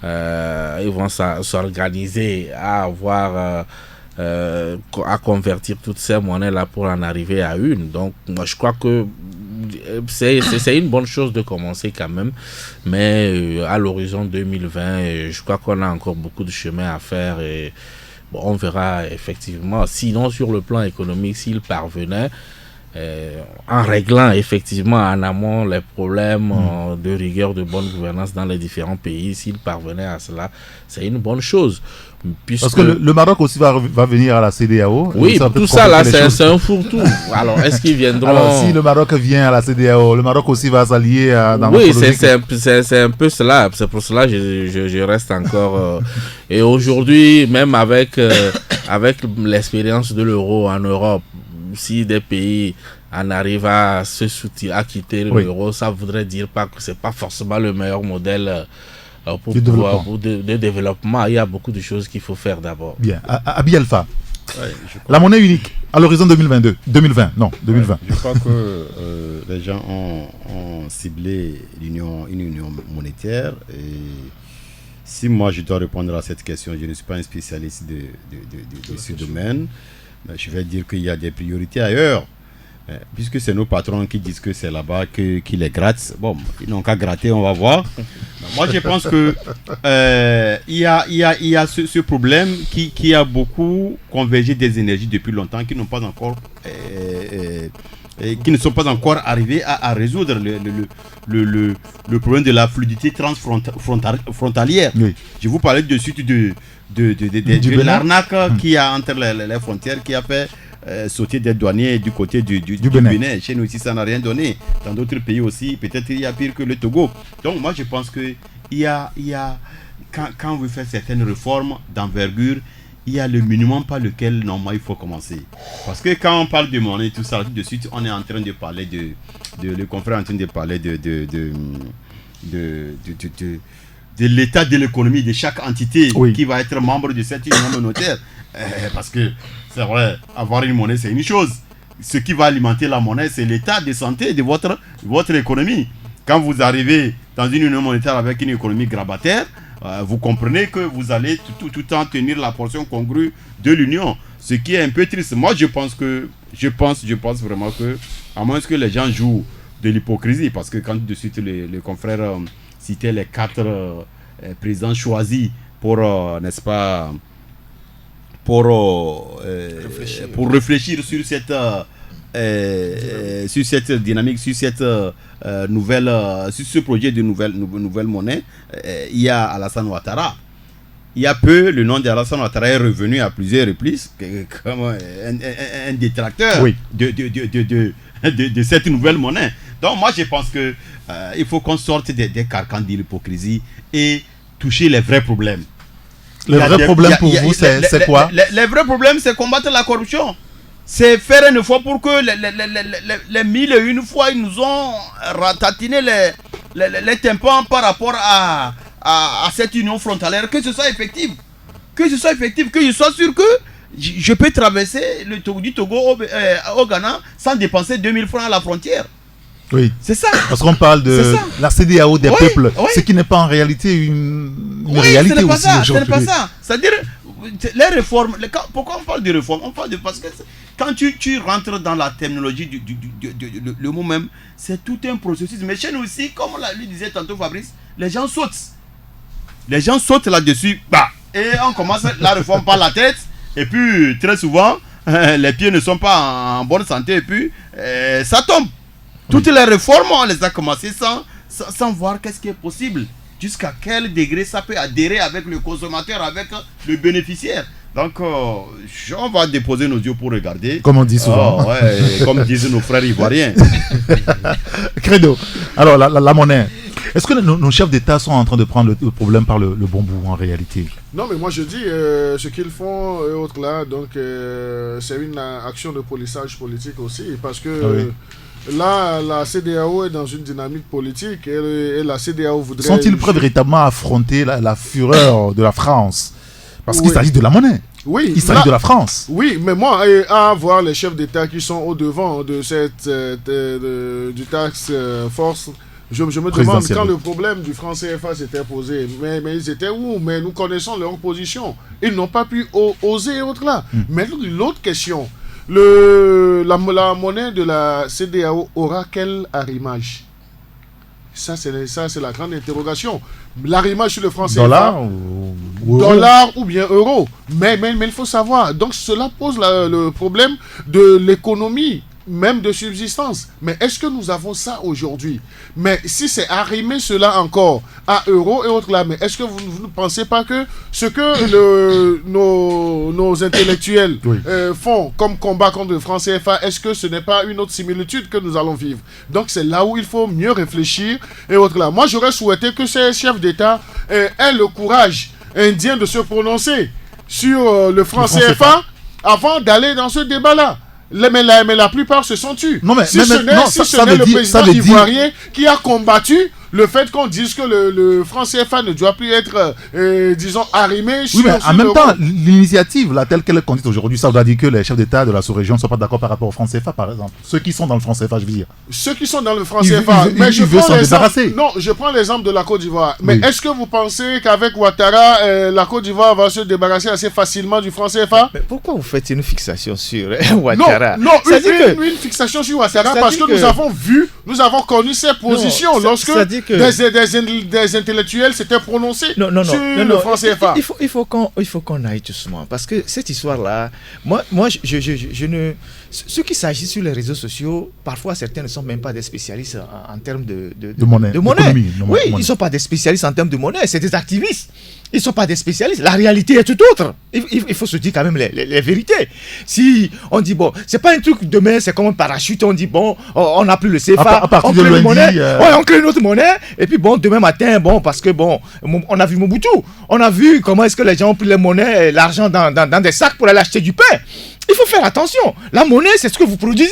ils vont s'organiser à avoir à convertir toutes ces monnaies là pour en arriver à une. Donc moi je crois que c'est une bonne chose de commencer quand même, mais à l'horizon 2020, je crois qu'on a encore beaucoup de chemin à faire, et bon, on verra effectivement. Sinon, sur le plan économique, s'il parvenait, en réglant effectivement en amont les problèmes de rigueur, de bonne gouvernance dans les différents pays, s'il parvenait à cela, c'est une bonne chose. Parce que le Maroc aussi va venir à la CEDEAO. Oui, tout ça là, c'est un fourre-tout. Alors, est-ce qu'ils viendront? Alors, si le Maroc vient à la CEDEAO, le Maroc aussi va s'allier dans oui, c'est un peu cela. C'est pour cela que je reste encore. Et aujourd'hui, même avec l'expérience de l'euro en Europe, si des pays en arrivent à se soutenir, à quitter l'euro, ça voudrait dire pas que c'est pas forcément le meilleur modèle de développement. Il y a beaucoup de choses qu'il faut faire d'abord. Bien. Abi Alpha, la monnaie unique à l'horizon 2020. Je crois que les gens ont ciblé une union monétaire, et si moi je dois répondre à cette question, je ne suis pas un spécialiste de ce domaine, mais je vais dire qu'il y a des priorités ailleurs. Puisque c'est nos patrons qui disent que c'est là-bas qui les grattent. Bon, ils n'ont qu'à gratter, on va voir. Moi, je pense que il y a ce problème qui a beaucoup convergé des énergies depuis longtemps, qui n'ont pas encore qui ne sont pas encore arrivés à résoudre le problème de la fluidité transfrontalière. Oui. Je vous parlais de suite de l'arnaque qu'il y a entre les frontières, qui a fait sauter des douaniers du côté du Bénin. Chez nous ici, ça n'a rien donné. Dans d'autres pays aussi, peut-être il y a pire que le Togo. Donc moi, je pense que quand on veut faire certaines réformes d'envergure, il y a le minimum par lequel normalement il faut commencer. Parce que quand on parle de monnaie, tout ça, tout de suite, on est en train de parler le confrère est en train de parler de l'état de l'économie de chaque entité qui va être membre de cette union monétaire. Parce que c'est vrai, avoir une monnaie, c'est une chose. Ce qui va alimenter la monnaie, c'est l'état de santé de votre économie. Quand vous arrivez dans une union monétaire avec une économie grabataire, vous comprenez que vous allez tout le temps tenir la portion congrue de l'union. Ce qui est un peu triste. Moi, je pense vraiment que, à moins que les gens jouent de l'hypocrisie, parce que quand de suite les confrères citaient les 4 présidents choisis pour, n'est-ce pas, pour réfléchir sur cette dynamique, sur cette sur ce projet de nouvelle monnaie, il y a Alassane Ouattara. il y a peu, le nom d'Alassane Ouattara est revenu à plusieurs reprises comme un détracteur de cette nouvelle monnaie. Donc moi je pense que il faut qu'on sorte des carcans de l'hypocrisie et toucher les vrais problèmes. Le vrai problème pour vous, c'est quoi? Les vrais problèmes, c'est combattre la corruption. C'est faire une fois pour que les 1001 fois ils nous ont ratatiné les tympans par rapport à cette union frontalière, que ce soit effectif, que je sois sûr que je peux traverser du Togo au Ghana sans dépenser 2000 francs à la frontière. Oui, c'est ça. Parce qu'on parle de la CEDEAO des peuples, ce qui n'est pas en réalité une réalité aussi aujourd'hui. Ce n'est pas ça. C'est-à-dire, les réformes, pourquoi on parle de réformes? On parle de, parce que quand tu rentres dans la terminologie le mot même, c'est tout un processus. Mais chez nous aussi, comme lui disait tantôt Fabrice, les gens sautent. Les gens sautent là-dessus, et on commence la réforme par la tête, et puis très souvent, les pieds ne sont pas en bonne santé, et puis ça tombe. Toutes les réformes, on les a commencées sans voir qu'est-ce qui est possible. Jusqu'à quel degré ça peut adhérer avec le consommateur, avec le bénéficiaire. Donc, on va déposer nos yeux pour regarder. Comme on dit souvent. Comme disent nos frères ivoiriens. Credo. Alors, la monnaie. Est-ce que nos chefs d'État sont en train de prendre le problème par le bon bout en réalité? Non, mais moi je dis, ce qu'ils font et autres là, donc c'est une action de polissage politique aussi. Parce que là, la CEDEAO est dans une dynamique politique et la CEDEAO voudrait... Sont-ils prêts véritablement à affronter la fureur de la France? Parce qu'il s'agit de la monnaie. Oui, il s'agit de la France. Oui, mais moi, à voir les chefs d'État qui sont au-devant de cette du task force, je me demande quand le problème du franc CFA s'était posé, mais ils étaient où? Mais nous connaissons leur position. Ils n'ont pas pu oser autre là. Mais l'autre question, la monnaie de la CEDEAO aura quel arrimage? Ça, c'est la grande interrogation. L'arrimage sur le franc CFA, dollar ou bien euro. Mais il faut savoir. Donc, cela pose le problème de l'économie, même de subsistance. Mais est-ce que nous avons ça aujourd'hui? Mais si c'est arrimer cela encore à euro et autres là, mais est-ce que vous ne pensez pas que ce que nos intellectuels font comme combat contre le franc CFA, est-ce que ce n'est pas une autre similitude que nous allons vivre? Donc c'est là où il faut mieux réfléchir et autres là. Moi j'aurais souhaité que ces chefs d'État aient le courage indien de se prononcer sur le franc CFA avant d'aller dans ce débat-là. Mais la plupart se sont tus. Non, mais si ce n'est le président ivoirien qui a combattu le fait qu'on dise que le franc CFA ne doit plus être, disons, arrimé sur... Oui, mais en même temps, l'initiative, là, telle qu'elle est conduite aujourd'hui, ça doit dire que les chefs d'État de la sous-région ne sont pas d'accord par rapport au franc CFA, par exemple. Ceux qui sont dans le franc CFA, je veux dire. Ceux qui sont dans le franc CFA... Mais je prends l'exemple de la Côte d'Ivoire. Mais est-ce que vous pensez qu'avec Ouattara, la Côte d'Ivoire va se débarrasser assez facilement du franc CFA? Mais pourquoi vous faites une fixation sur Ouattara? Non, une fixation sur Ouattara parce que nous avons vu, nous avons connu ses positions lorsque des intellectuels s'étaient prononcés sur le franc CFA. Il faut qu'on aille doucement parce que cette histoire-là, moi je ne... Ceux qui s'agissent sur les réseaux sociaux, parfois certains ne sont même pas des spécialistes en termes de monnaie. Oui, ils ne sont pas des spécialistes en termes de monnaie, c'est des activistes. Ils ne sont pas des spécialistes. La réalité est tout autre. Il faut se dire quand même les vérités. Si on dit, bon, c'est pas un truc demain, c'est comme un parachute, on dit, bon, on n'a plus le CFA, on crée une monnaie, on crée une autre monnaie, et puis bon, demain matin, bon, parce que bon, on a vu Mobutu, on a vu comment est-ce que les gens ont pris les monnaies, l'argent dans des sacs pour aller acheter du pain. Il faut faire attention. La monnaie, c'est ce que vous produisez.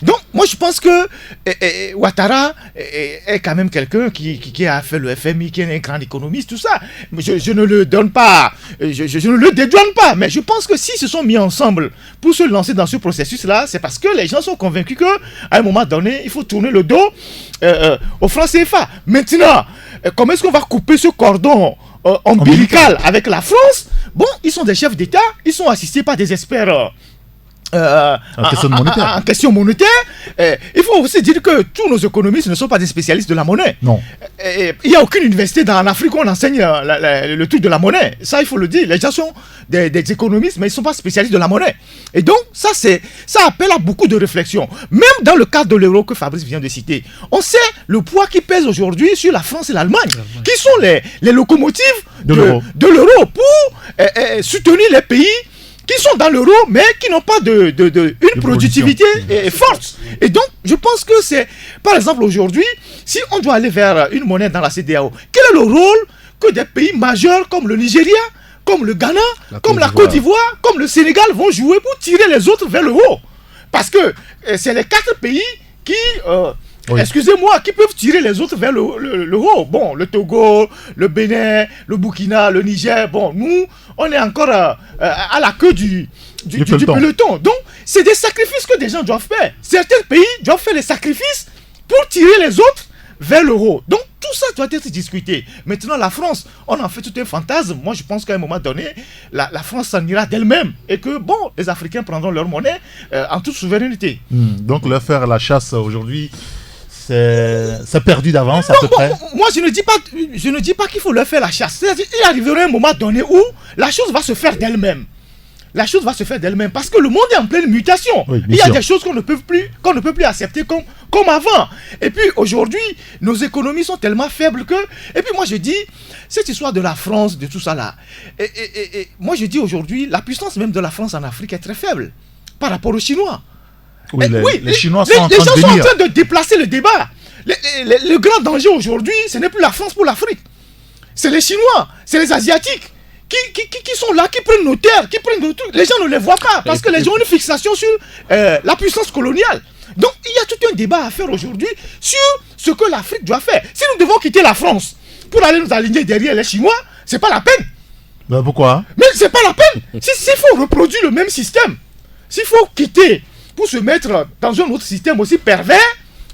Donc, moi, je pense que Ouattara est quand même quelqu'un qui a fait le FMI, qui est un grand économiste, tout ça. Je ne le donne pas, je ne le dédouane pas, mais je pense que s'ils se sont mis ensemble pour se lancer dans ce processus-là, c'est parce que les gens sont convaincus qu'à un moment donné, il faut tourner le dos au franc CFA. Maintenant, comment est-ce qu'on va couper ce cordon ombilical avec la France? Bon, ils sont des chefs d'État, ils sont assistés par des experts en question monétaire, il faut aussi dire que tous nos économistes ne sont pas des spécialistes de la monnaie. Non. Il n'y a aucune université en Afrique où on enseigne le truc de la monnaie. Ça, il faut le dire. Les gens sont des économistes, mais ils ne sont pas spécialistes de la monnaie. Et donc, ça appelle à beaucoup de réflexion. Même dans le cadre de l'euro que Fabrice vient de citer, on sait le poids qui pèse aujourd'hui sur la France et l'Allemagne, qui sont les locomotives de l'euro pour soutenir les pays qui sont dans l'euro, mais qui n'ont pas une productivité forte. Et donc, je pense que c'est, par exemple, aujourd'hui, si on doit aller vers une monnaie dans la CEDEAO, quel est le rôle que des pays majeurs comme le Nigeria, comme le Ghana, comme la Côte d'Ivoire, comme le Sénégal vont jouer pour tirer les autres vers l'euro? Parce que c'est les 4 pays qui... excusez-moi, qui peuvent tirer les autres vers l'euro. Bon, le Togo, le Bénin, le Burkina, le Niger. Bon, nous, on est encore à la queue du peloton. Donc, c'est des sacrifices que des gens doivent faire. Certains pays doivent faire des sacrifices pour tirer les autres vers l'euro. Donc, tout ça doit être discuté. Maintenant, la France, on en fait tout un fantasme. Moi, je pense qu'à un moment donné, la France s'en ira d'elle-même. Et que, bon, les Africains prendront leur monnaie en toute souveraineté. Donc, leur faire la chasse aujourd'hui... C'est perdu d'avance à peu près. Moi, je ne dis pas qu'il faut leur faire la chasse. C'est-à-dire, il arrivera un moment donné où la chose va se faire d'elle-même. La chose va se faire d'elle-même parce que le monde est en pleine mutation. Oui, il y a des choses qu'on ne peut plus accepter comme avant. Et puis aujourd'hui, nos économies sont tellement faibles que... Et puis moi je dis, cette histoire de la France, de tout ça là, et moi je dis aujourd'hui, la puissance même de la France en Afrique est très faible par rapport aux Chinois. Oui, les Chinois sont en train de sont en train de déplacer le débat. Le grand danger aujourd'hui, ce n'est plus la France pour l'Afrique. C'est les Chinois, c'est les Asiatiques qui sont là, qui prennent nos terres, qui prennent nos trucs. Les gens ne les voient pas parce que les gens ont une fixation sur la puissance coloniale. Donc il y a tout un débat à faire aujourd'hui sur ce que l'Afrique doit faire. Si nous devons quitter la France pour aller nous aligner derrière les Chinois, c'est pas la peine. Ben pourquoi? Mais c'est pas la peine. S'il faut reproduire le même système, s'il faut quitter pour se mettre dans un autre système aussi pervers,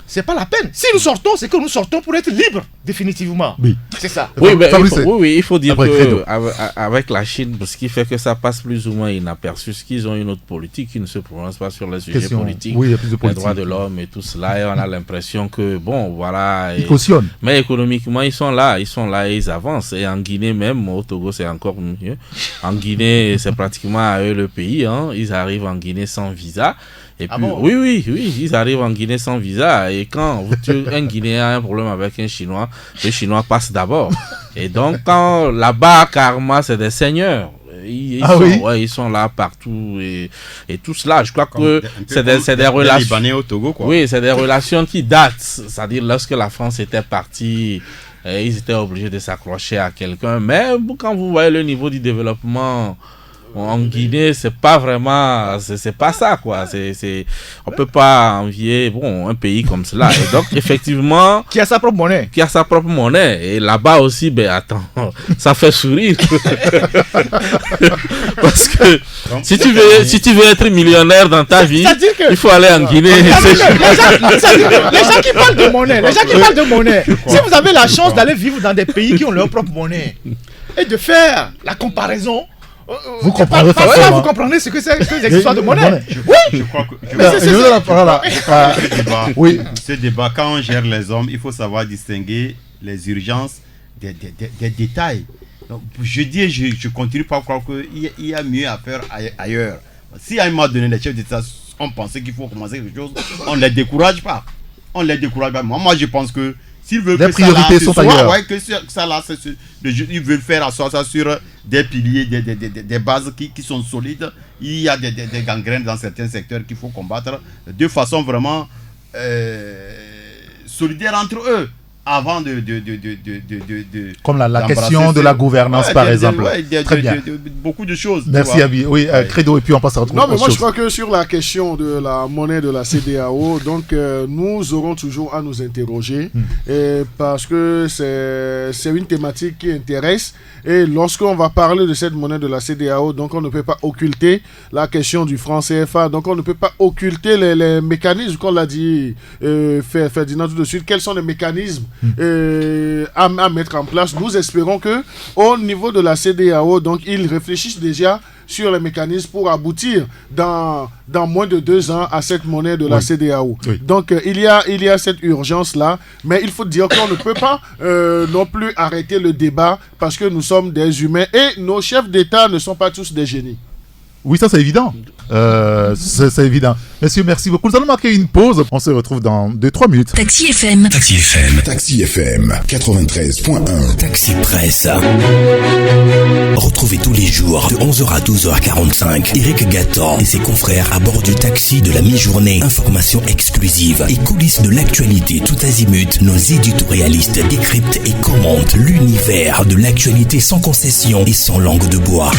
c'est pas la peine. Si nous sortons, c'est que nous sortons pour être libres, définitivement. Oui. C'est ça. Oui, mais il faut dire qu'avec la Chine, ce qui fait que ça passe plus ou moins inaperçu, c'est qu'ils ont une autre politique qui ne se prononce pas sur les sujets politiques, oui, il y a plus de politique, les droits de l'homme et tout cela. Et on a l'impression que, bon, voilà. Ils cautionnent. Mais économiquement, ils sont là et ils avancent. Et en Guinée même, au Togo, c'est encore mieux. En Guinée, c'est pratiquement à eux le pays. Hein. Ils arrivent en Guinée sans visa. Et puis, oui, ils arrivent en Guinée sans visa. Et quand un Guinéen a un problème avec un Chinois, le Chinois passe d'abord. Et donc, quand là-bas, karma, c'est des seigneurs. Ils sont là partout et tout cela. Je crois que c'est des relations. Au Togo, quoi. Oui, c'est des relations qui datent. C'est-à-dire, lorsque la France était partie, ils étaient obligés de s'accrocher à quelqu'un. Mais quand vous voyez le niveau du développement en Guinée, c'est pas vraiment, c'est pas ça, quoi. On peut pas envier, un pays comme cela. Et donc, effectivement, qui a sa propre monnaie. Et là-bas aussi, ça fait sourire. Parce que si tu veux être millionnaire dans ta vie, il faut aller en Guinée. Les gens qui parlent de monnaie, si vous avez la chance d'aller vivre dans des pays qui ont leur propre monnaie et de faire la comparaison, vous comprenez vous comprenez ce que c'est que les histoires de monnaie. Je crois que ce débat, quand on gère les hommes, il faut savoir distinguer les urgences des détails. Donc, je continue pas à croire qu'il y a mieux à faire ailleurs. Si à un moment donné, les chefs d'État ont pensé qu'il faut commencer quelque chose, on ne les décourage pas. Moi, je pense que s'ils veulent les que priorités sont ailleurs. Ils veulent faire asseoir ça sur des piliers, des bases qui sont solides. Il y a des gangrènes dans certains secteurs qu'il faut combattre de façon vraiment solidaire entre eux. Avant comme la question de la gouvernance, par exemple. Très bien. Beaucoup de choses. Merci, Abi. Oui, Credo, et puis on passe à autre chose. Non, mais moi, je crois que sur la question de la monnaie de la CEDEAO, donc, nous aurons toujours à nous interroger parce que c'est une thématique qui intéresse. Et lorsqu'on va parler de cette monnaie de la CEDEAO, donc on ne peut pas occulter la question du franc CFA. Donc, on ne peut pas occulter les mécanismes, comme l'a dit Ferdinand tout de suite. Quels sont les mécanismes à mettre en place? Nous espérons que au niveau de la CEDEAO, donc ils réfléchissent déjà sur les mécanismes pour aboutir dans moins de 2 ans à cette monnaie de la CEDEAO. Oui. Donc il y a cette urgence-là, mais il faut dire qu'on ne peut pas non plus arrêter le débat parce que nous sommes des humains et nos chefs d'État ne sont pas tous des génies. Oui, ça c'est évident. C'est évident. Messieurs, merci beaucoup. Nous allons marquer une pause. On se retrouve dans 2-3 minutes. Taxi FM. Taxi FM. Taxi FM 93.1. Taxi Presse. Retrouvez tous les jours de 11h à 12h45 Eric Gatton et ses confrères à bord du taxi de la mi-journée. Informations exclusives et coulisses de l'actualité tout azimut. Nos éditorialistes décryptent et commentent l'univers de l'actualité sans concession et sans langue de bois.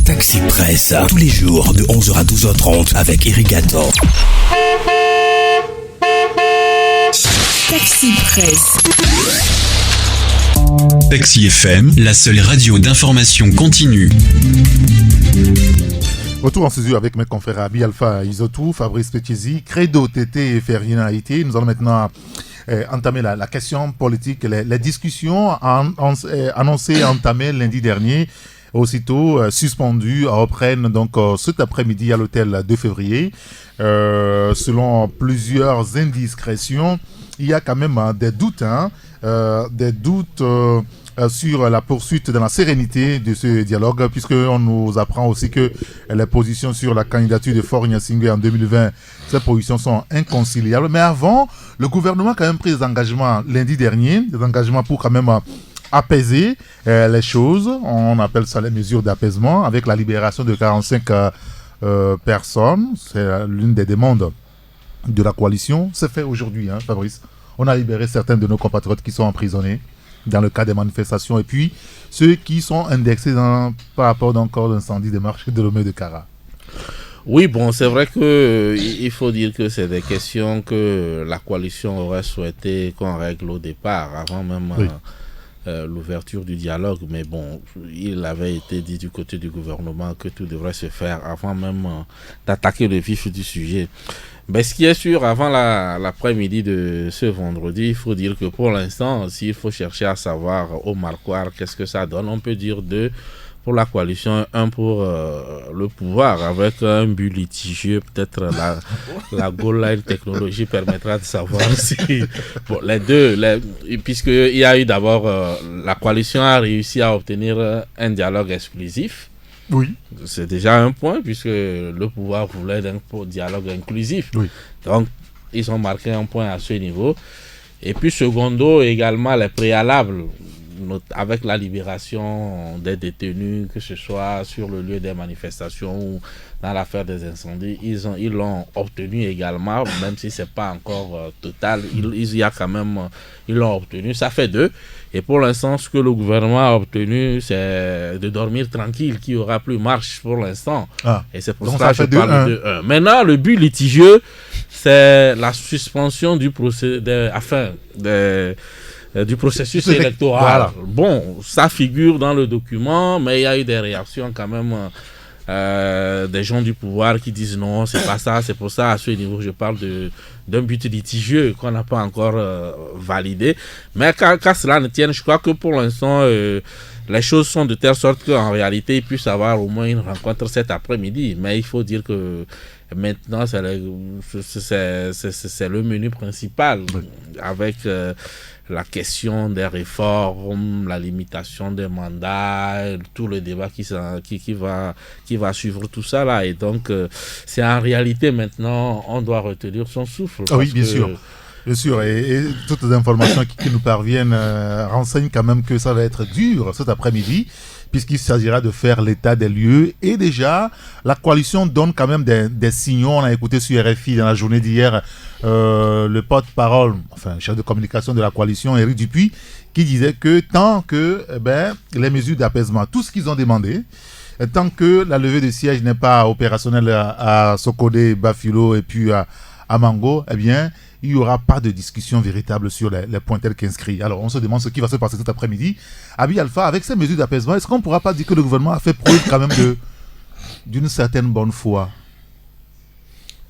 Taxi Presse, tous les jours de 11h à 12h30 avec Eric Gatton. Taxi Presse. Taxi FM, la seule radio d'information continue. Retour en studio avec mes confrères Abi Alpha Isotou, Fabrice Petizi, Credo Tété et Ferina Haïti. Nous allons maintenant entamer la question politique, les discussions annoncées et entamées lundi dernier. Aussitôt suspendues reprennent donc cet après-midi à l'hôtel 2 février. Selon plusieurs indiscrétions, il y a quand même des doutes, sur la poursuite de la sérénité de ce dialogue, puisqu'on nous apprend aussi que les positions sur la candidature de Faure Gnassingbé en 2020, ces positions sont inconciliables. Mais avant, le gouvernement a quand même pris des engagements lundi dernier, des engagements pour quand même apaiser les choses. On appelle ça les mesures d'apaisement avec la libération de 45 personnes. C'est l'une des demandes de la coalition. C'est fait aujourd'hui, Fabrice. On a libéré certains de nos compatriotes qui sont emprisonnés dans le cas des manifestations et puis ceux qui sont indexés par rapport encore d'incendie des marchés de Lomé de Kara. Oui, bon, c'est vrai que il faut dire que c'est des questions que la coalition aurait souhaité qu'on règle au départ, avant même l'ouverture du dialogue. Mais bon, il avait été dit du côté du gouvernement que tout devrait se faire avant même d'attaquer le vif du sujet. Mais ce qui est sûr, avant l'après-midi de ce vendredi, il faut dire que pour l'instant, s'il faut chercher à savoir au marquoir qu'est-ce que ça donne, on peut dire 2 pour la coalition, 1 pour le pouvoir, avec un but litigieux. Peut-être la Goal Line technologie permettra de savoir si... Bon, les deux, puisqu'il y a eu d'abord... la coalition a réussi à obtenir un dialogue exclusif. Oui. C'est déjà un point, puisque le pouvoir voulait un dialogue inclusif. Oui. Donc, ils ont marqué un point à ce niveau. Et puis, secondo, également, les préalables, avec la libération des détenus, que ce soit sur le lieu des manifestations ou dans l'affaire des incendies, ils l'ont obtenu également, même si ce n'est pas encore total. Il y a quand même, ils l'ont obtenu. Ça fait 2. Et pour l'instant, ce que le gouvernement a obtenu, c'est de dormir tranquille, qu'il n'y aura plus marche pour l'instant. Et c'est pour ça que je parle de 1. Maintenant, le but litigieux, c'est la suspension du du processus électoral. Voilà. Bon, ça figure dans le document, mais il y a eu des réactions quand même des gens du pouvoir qui disent non, c'est pas ça. C'est pour ça, à ce niveau, je parle d'un but litigieux qu'on n'a pas encore validé. Mais qu'à cela ne tienne, je crois que pour l'instant, les choses sont de telle sorte qu'en réalité, il puisse y avoir au moins une rencontre cet après-midi. Mais il faut dire que maintenant, c'est le menu principal, avec la question des réformes, la limitation des mandats, tout le débat qui va suivre tout ça là. Et donc, c'est en réalité maintenant, on doit retenir son souffle. Ah oui, bien sûr. Bien sûr, et toutes les informations qui nous parviennent renseignent quand même que ça va être dur cet après-midi, puisqu'il s'agira de faire l'état des lieux. Et déjà, la coalition donne quand même des signaux. On a écouté sur RFI dans la journée d'hier le porte-parole, enfin, chef de communication de la coalition, Éric Dupuis, qui disait que tant que les mesures d'apaisement, tout ce qu'ils ont demandé, tant que la levée de siège n'est pas opérationnelle à Sokodé, Bafilo et puis à Mango, eh bien, il n'y aura pas de discussion véritable sur les points tels qu'inscrits. Alors, on se demande ce qui va se passer cet après-midi. Abi Alpha, avec ces mesures d'apaisement, est-ce qu'on ne pourra pas dire que le gouvernement a fait preuve quand même d'une certaine bonne foi?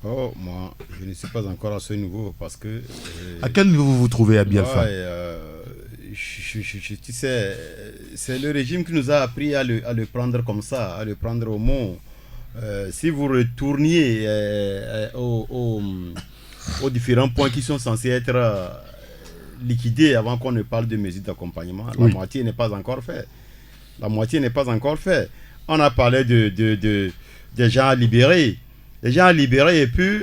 Oh, moi, je ne suis pas encore à ce niveau parce que... à quel niveau vous vous trouvez, Abi Alpha? tu sais, c'est le régime qui nous a appris à le prendre comme ça, à le prendre au mot. Si vous retourniez aux différents points qui sont censés être liquidés avant qu'on ne parle de mesures d'accompagnement, la moitié n'est pas encore faite. La moitié n'est pas encore faite. On a parlé des gens à libérer. Les gens à libérer, et puis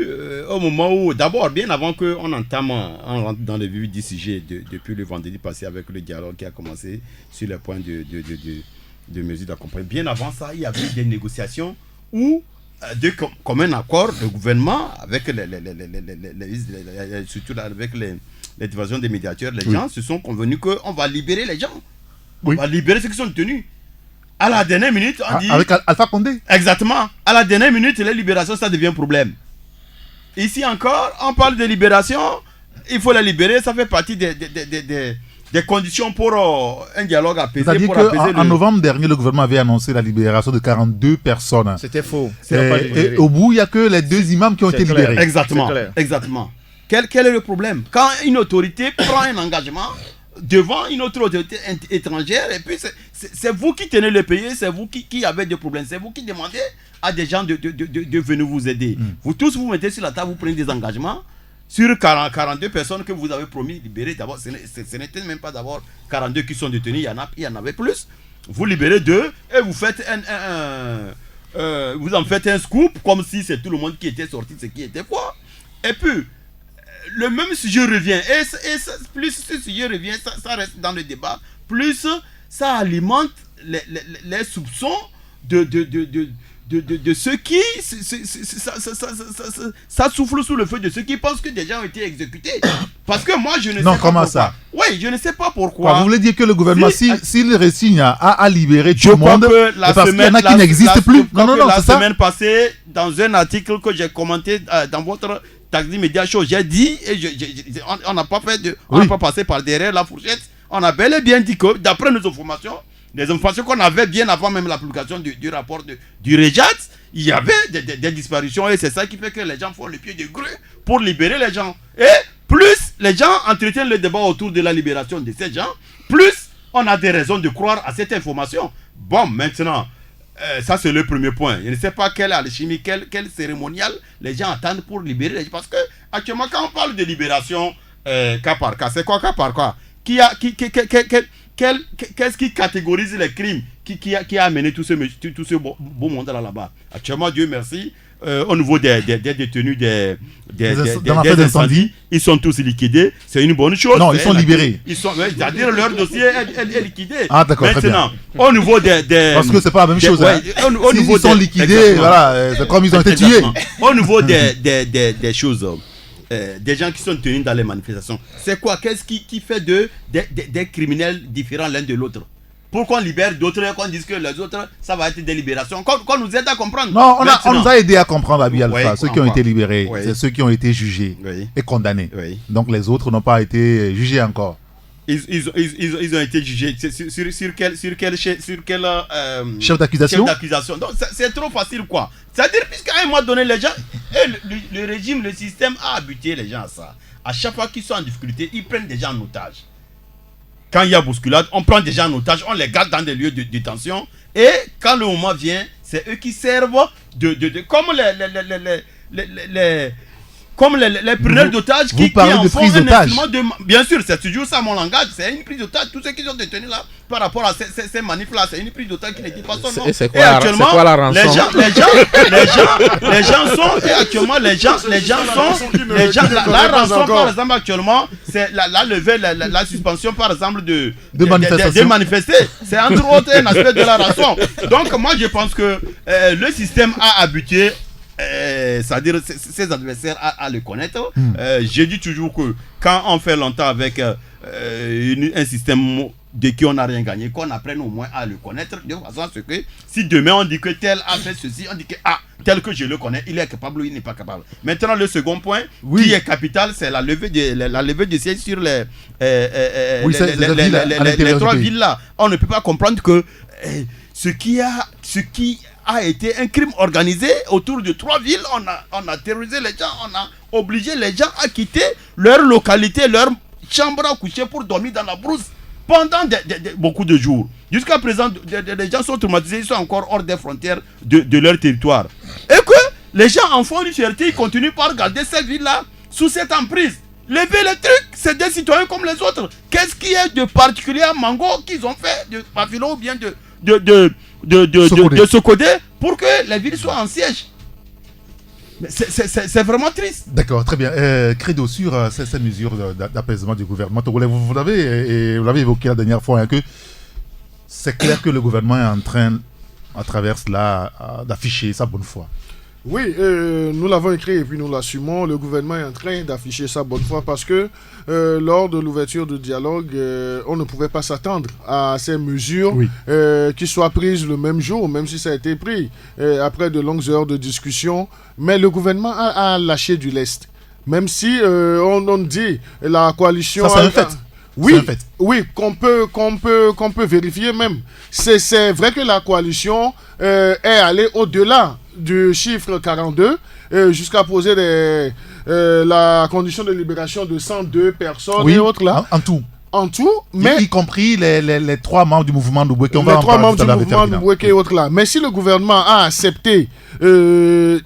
au moment où, d'abord, bien avant qu'on entame, on rentre dans le vif du sujet depuis le vendredi passé avec le dialogue qui a commencé sur les points de mesures d'accompagnement. Bien avant ça, il y avait des négociations où, comme un accord, le gouvernement, avec surtout avec les divisions des médiateurs, les gens se sont convenus qu'on va libérer les gens. On va libérer ceux qui sont détenus. À la dernière minute, on dit... Avec Alpha Condé. Exactement. À la dernière minute, les libérations, ça devient un problème. Ici encore, on parle de libération. Il faut les libérer. Ça fait partie des conditions pour un dialogue apaisé. C'est-à-dire qu'en novembre dernier, le gouvernement avait annoncé la libération de 42 personnes. C'était faux. Et au bout, il n'y a que les 2 imams qui ont été libérés. Exactement. Exactement. Quel est le problème? Quand une autorité prend un engagement devant une autre autorité étrangère, et puis c'est vous qui tenez le pays, c'est vous qui avez des problèmes, c'est vous qui demandez à des gens de venir vous aider. Vous tous vous mettez sur la table, vous prenez des engagements sur 42 personnes que vous avez promis de libérer. D'abord, ce n'était même pas d'abord 42 qui sont détenus, il y en avait plus. Vous libérez 2 et vous faites vous en faites un scoop comme si c'est tout le monde qui était sorti, ce qui était quoi. Et puis le même sujet revient, et plus ce sujet revient, ça reste dans le débat, plus ça alimente les soupçons de ceux qui... Ça souffle sous le feu de ceux qui pensent que des gens ont été exécutés. Parce que moi, je ne sais pas comment pourquoi. ça? Oui, je ne sais pas pourquoi. Vous voulez dire que le gouvernement, s'il résigne à libérer tout le monde, parce qu'il y en a qui n'existent plus? Non, la semaine passée, dans un article que j'ai commenté dans votre... Taxi Média Show, j'ai dit, et on n'a pas fait on n'a pas passé par derrière la fourchette, on a bel et bien dit que d'après nos informations, les informations qu'on avait bien avant même la publication du rapport du Rejat, il y avait des disparitions, et c'est ça qui fait que les gens font le pied de grue pour libérer les gens. Et plus les gens entretiennent le débat autour de la libération de ces gens, plus on a des raisons de croire à cette information. Bon, maintenant... ça c'est le premier point. Je ne sais pas quelle alchimie, quel cérémonial les gens attendent pour libérer les gens. Parce que actuellement quand on parle de libération cas par cas, c'est quoi cas par cas? Qu'est-ce qui catégorise les crimes qui a amené tout ce beau monde là-bas? Actuellement, Dieu merci, au niveau des détenus des incendies, ils sont tous liquidés. C'est une bonne chose. Non, ils sont libérés. C'est-à-dire leur dossier est liquidé. Ah d'accord, maintenant, au niveau des... Parce que c'est pas la même chose. Ils sont liquidés, voilà, c'est comme ils ont été tués. Au niveau des choses... des gens qui sont tenus dans les manifestations. C'est quoi? Qu'est-ce qui fait des criminels différents l'un de l'autre? Pourquoi on libère d'autres et qu'on dise que les autres, ça va être des libérations? Qu'on nous aide à comprendre. Non, on nous a aidé à comprendre, Abi Alpha. Ceux qui ont été libérés, c'est ceux qui ont été jugés et condamnés. Donc les autres n'ont pas été jugés encore. Ils ont été jugés sur quel chef d'accusation? Donc c'est trop facile quoi. C'est-à-dire puisqu'à un moment donné les gens, le régime, le système a habitué les gens à ça. À chaque fois qu'ils sont en difficulté, ils prennent des gens en otage. Quand il y a bousculade, on prend des gens en otage, on les garde dans des lieux de détention, et quand le moment vient, c'est eux qui servent comme les preneurs d'otages qui en font un instrument de... Bien sûr, c'est toujours ça mon langage, c'est une prise d'otage. Tous ceux qui sont détenus là, par rapport à ces manifs là, c'est une prise d'otage qui ne dit pas son nom. C'est quoi la rançon? Les gens sont, et actuellement la rançon par exemple actuellement, c'est la levée, la suspension par exemple de manifester. C'est entre autres un aspect de la rançon. Donc moi je pense que le système a habitué c'est-à-dire ses adversaires à le connaître. J'ai dit toujours que quand on fait longtemps avec un système de qui on n'a rien gagné, qu'on apprenne au moins à le connaître de façon à ce que si demain on dit que tel a fait ceci, on dit que tel que je le connais, il est capable ou il n'est pas capable. Maintenant le second point qui est capital, c'est la levée de siège sur les 3 villes là. On ne peut pas comprendre que ce qui a été un crime organisé autour de 3 villes. On a terrorisé les gens, on a obligé les gens à quitter leur localité, leur chambre à coucher pour dormir dans la brousse. pendant beaucoup de jours. Jusqu'à présent, les gens sont traumatisés, ils sont encore hors des frontières de leur territoire. Et que les gens en font une fierté, ils continuent par garder cette ville-là sous cette emprise. Lever le truc, c'est des citoyens comme les autres. Qu'est-ce qui est de particulier à Mango qu'ils ont fait de Pavilo ou bien de Sokodé pour que les villes soient en siège? C'est vraiment triste. D'accord, très bien. Credo, sur ces mesures d'apaisement du gouvernement togolais, vous l'avez évoqué la dernière fois, hein, que c'est clair que le gouvernement est en train, à travers cela, d'afficher sa bonne foi. Oui, nous l'avons écrit et puis nous l'assumons. Le gouvernement est en train d'afficher sa bonne foi parce que lors de l'ouverture du dialogue, on ne pouvait pas s'attendre à ces mesures qui soient prises le même jour, même si ça a été pris après de longues heures de discussion. Mais le gouvernement a lâché du lest. Même si on dit la coalition... Ça, c'est un fait. Oui, qu'on peut vérifier même. C'est vrai que la coalition est allée au-delà du chiffre 42 jusqu'à poser la condition de libération de 102 personnes et autres là. En tout, mais... Y compris les 3 membres du mouvement Ndoumboueke. Les 3 membres du mouvement Ndoumboueke et autres là. Mais si le gouvernement a accepté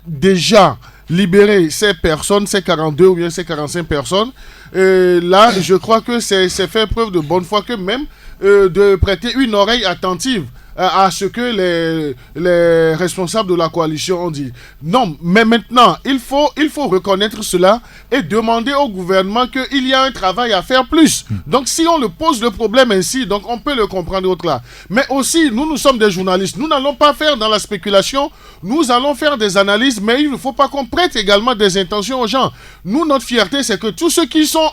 déjà libérer ces personnes, ces 42 ou bien ces 45 personnes, là, je crois que c'est faire preuve de bonne foi que même de prêter une oreille attentive à ce que les responsables de la coalition ont dit. Non, mais maintenant, il faut reconnaître cela et demander au gouvernement qu'il y a un travail à faire plus. Donc, si on le pose le problème ainsi, donc on peut le comprendre autre là. Mais aussi, nous sommes des journalistes. Nous n'allons pas faire dans la spéculation. Nous allons faire des analyses, mais il ne faut pas qu'on prête également des intentions aux gens. Nous, notre fierté, c'est que tous ceux qui sont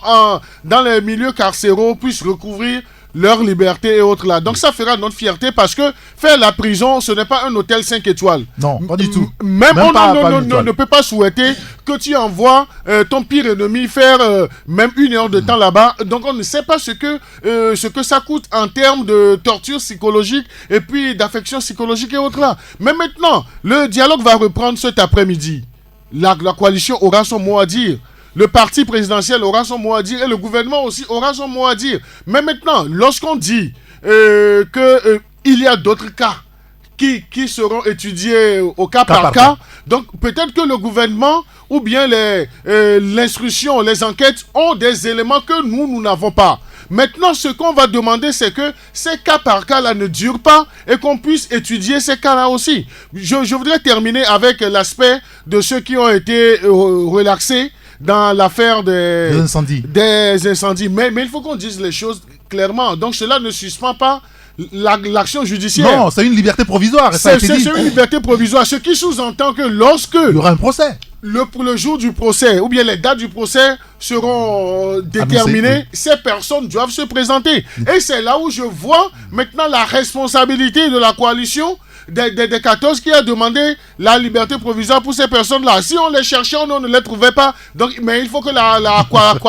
dans les milieux carcéraux puissent recouvrir leur liberté et autres là. Donc ça fera notre fierté parce que faire la prison, ce n'est pas un hôtel 5 étoiles. Non, pas du tout. Même on ne peut pas souhaiter que tu envoies ton pire ennemi faire même 1 heure de temps là-bas. Donc on ne sait pas ce que ça coûte en termes de torture psychologique et puis d'affection psychologique et autres là. Mais maintenant, le dialogue va reprendre cet après-midi. La coalition aura son mot à dire. Le parti présidentiel aura son mot à dire et le gouvernement aussi aura son mot à dire. Mais maintenant, lorsqu'on dit qu'il y a d'autres cas qui seront étudiés au cas par cas, donc peut-être que le gouvernement ou bien l'instruction, les enquêtes ont des éléments que nous n'avons pas. Maintenant, ce qu'on va demander, c'est que ces cas par cas-là ne durent pas et qu'on puisse étudier ces cas-là aussi. Je voudrais terminer avec l'aspect de ceux qui ont été relaxés dans l'affaire des incendies. Mais il faut qu'on dise les choses clairement. Donc cela ne suspend pas l'action judiciaire. Non, c'est une liberté provisoire. C'est une liberté provisoire. Ce qui sous-entend que lorsque... Il y aura un procès. Le jour du procès, ou bien les dates du procès seront déterminées, ces personnes doivent se présenter. Et c'est là où je vois maintenant la responsabilité de la coalition des 14 qui a demandé la liberté provisoire pour ces personnes-là. Si on les cherchait, on ne les trouvait pas. Donc, mais il faut que la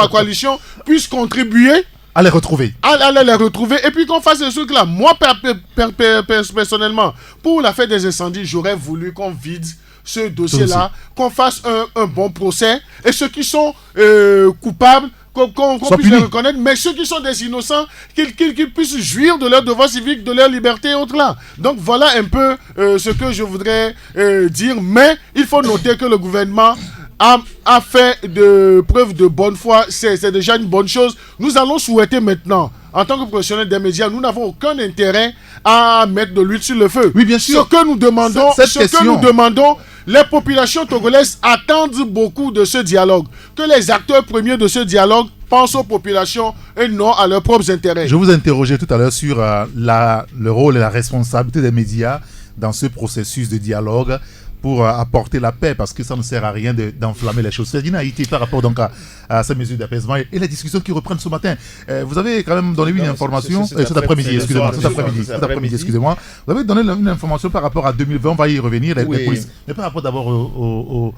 coalition puisse contribuer à les retrouver. À les retrouver. Et puis qu'on fasse ce truc-là. Moi, personnellement, pour l'affaire des incendies, j'aurais voulu qu'on vide ce dossier-là, qu'on fasse un bon procès. Et ceux qui sont coupables, qu'on puisse les reconnaître, mais ceux qui sont des innocents, qu'ils puissent jouir de leur devoir civique, de leur liberté et autres là. Donc voilà un peu ce que je voudrais dire, mais il faut noter que le gouvernement a fait preuve de bonne foi, c'est déjà une bonne chose. Nous allons souhaiter maintenant, en tant que professionnels des médias, nous n'avons aucun intérêt à mettre de l'huile sur le feu. Oui, bien sûr. Ce que nous demandons, les populations togolaises attendent beaucoup de ce dialogue. Que les acteurs premiers de ce dialogue pensent aux populations et non à leurs propres intérêts. Je vous interrogeais tout à l'heure sur le rôle et la responsabilité des médias dans ce processus de dialogue pour apporter la paix, parce que ça ne sert à rien d'enflammer les choses. Ferdinand Haïti, par rapport donc à ces mesures d'apaisement et les discussions qui reprennent ce matin. Vous avez quand même donné une information, cet après-midi, excusez-moi. Vous avez donné une information par rapport à 2020, on va y revenir, les polices. Mais par rapport d'abord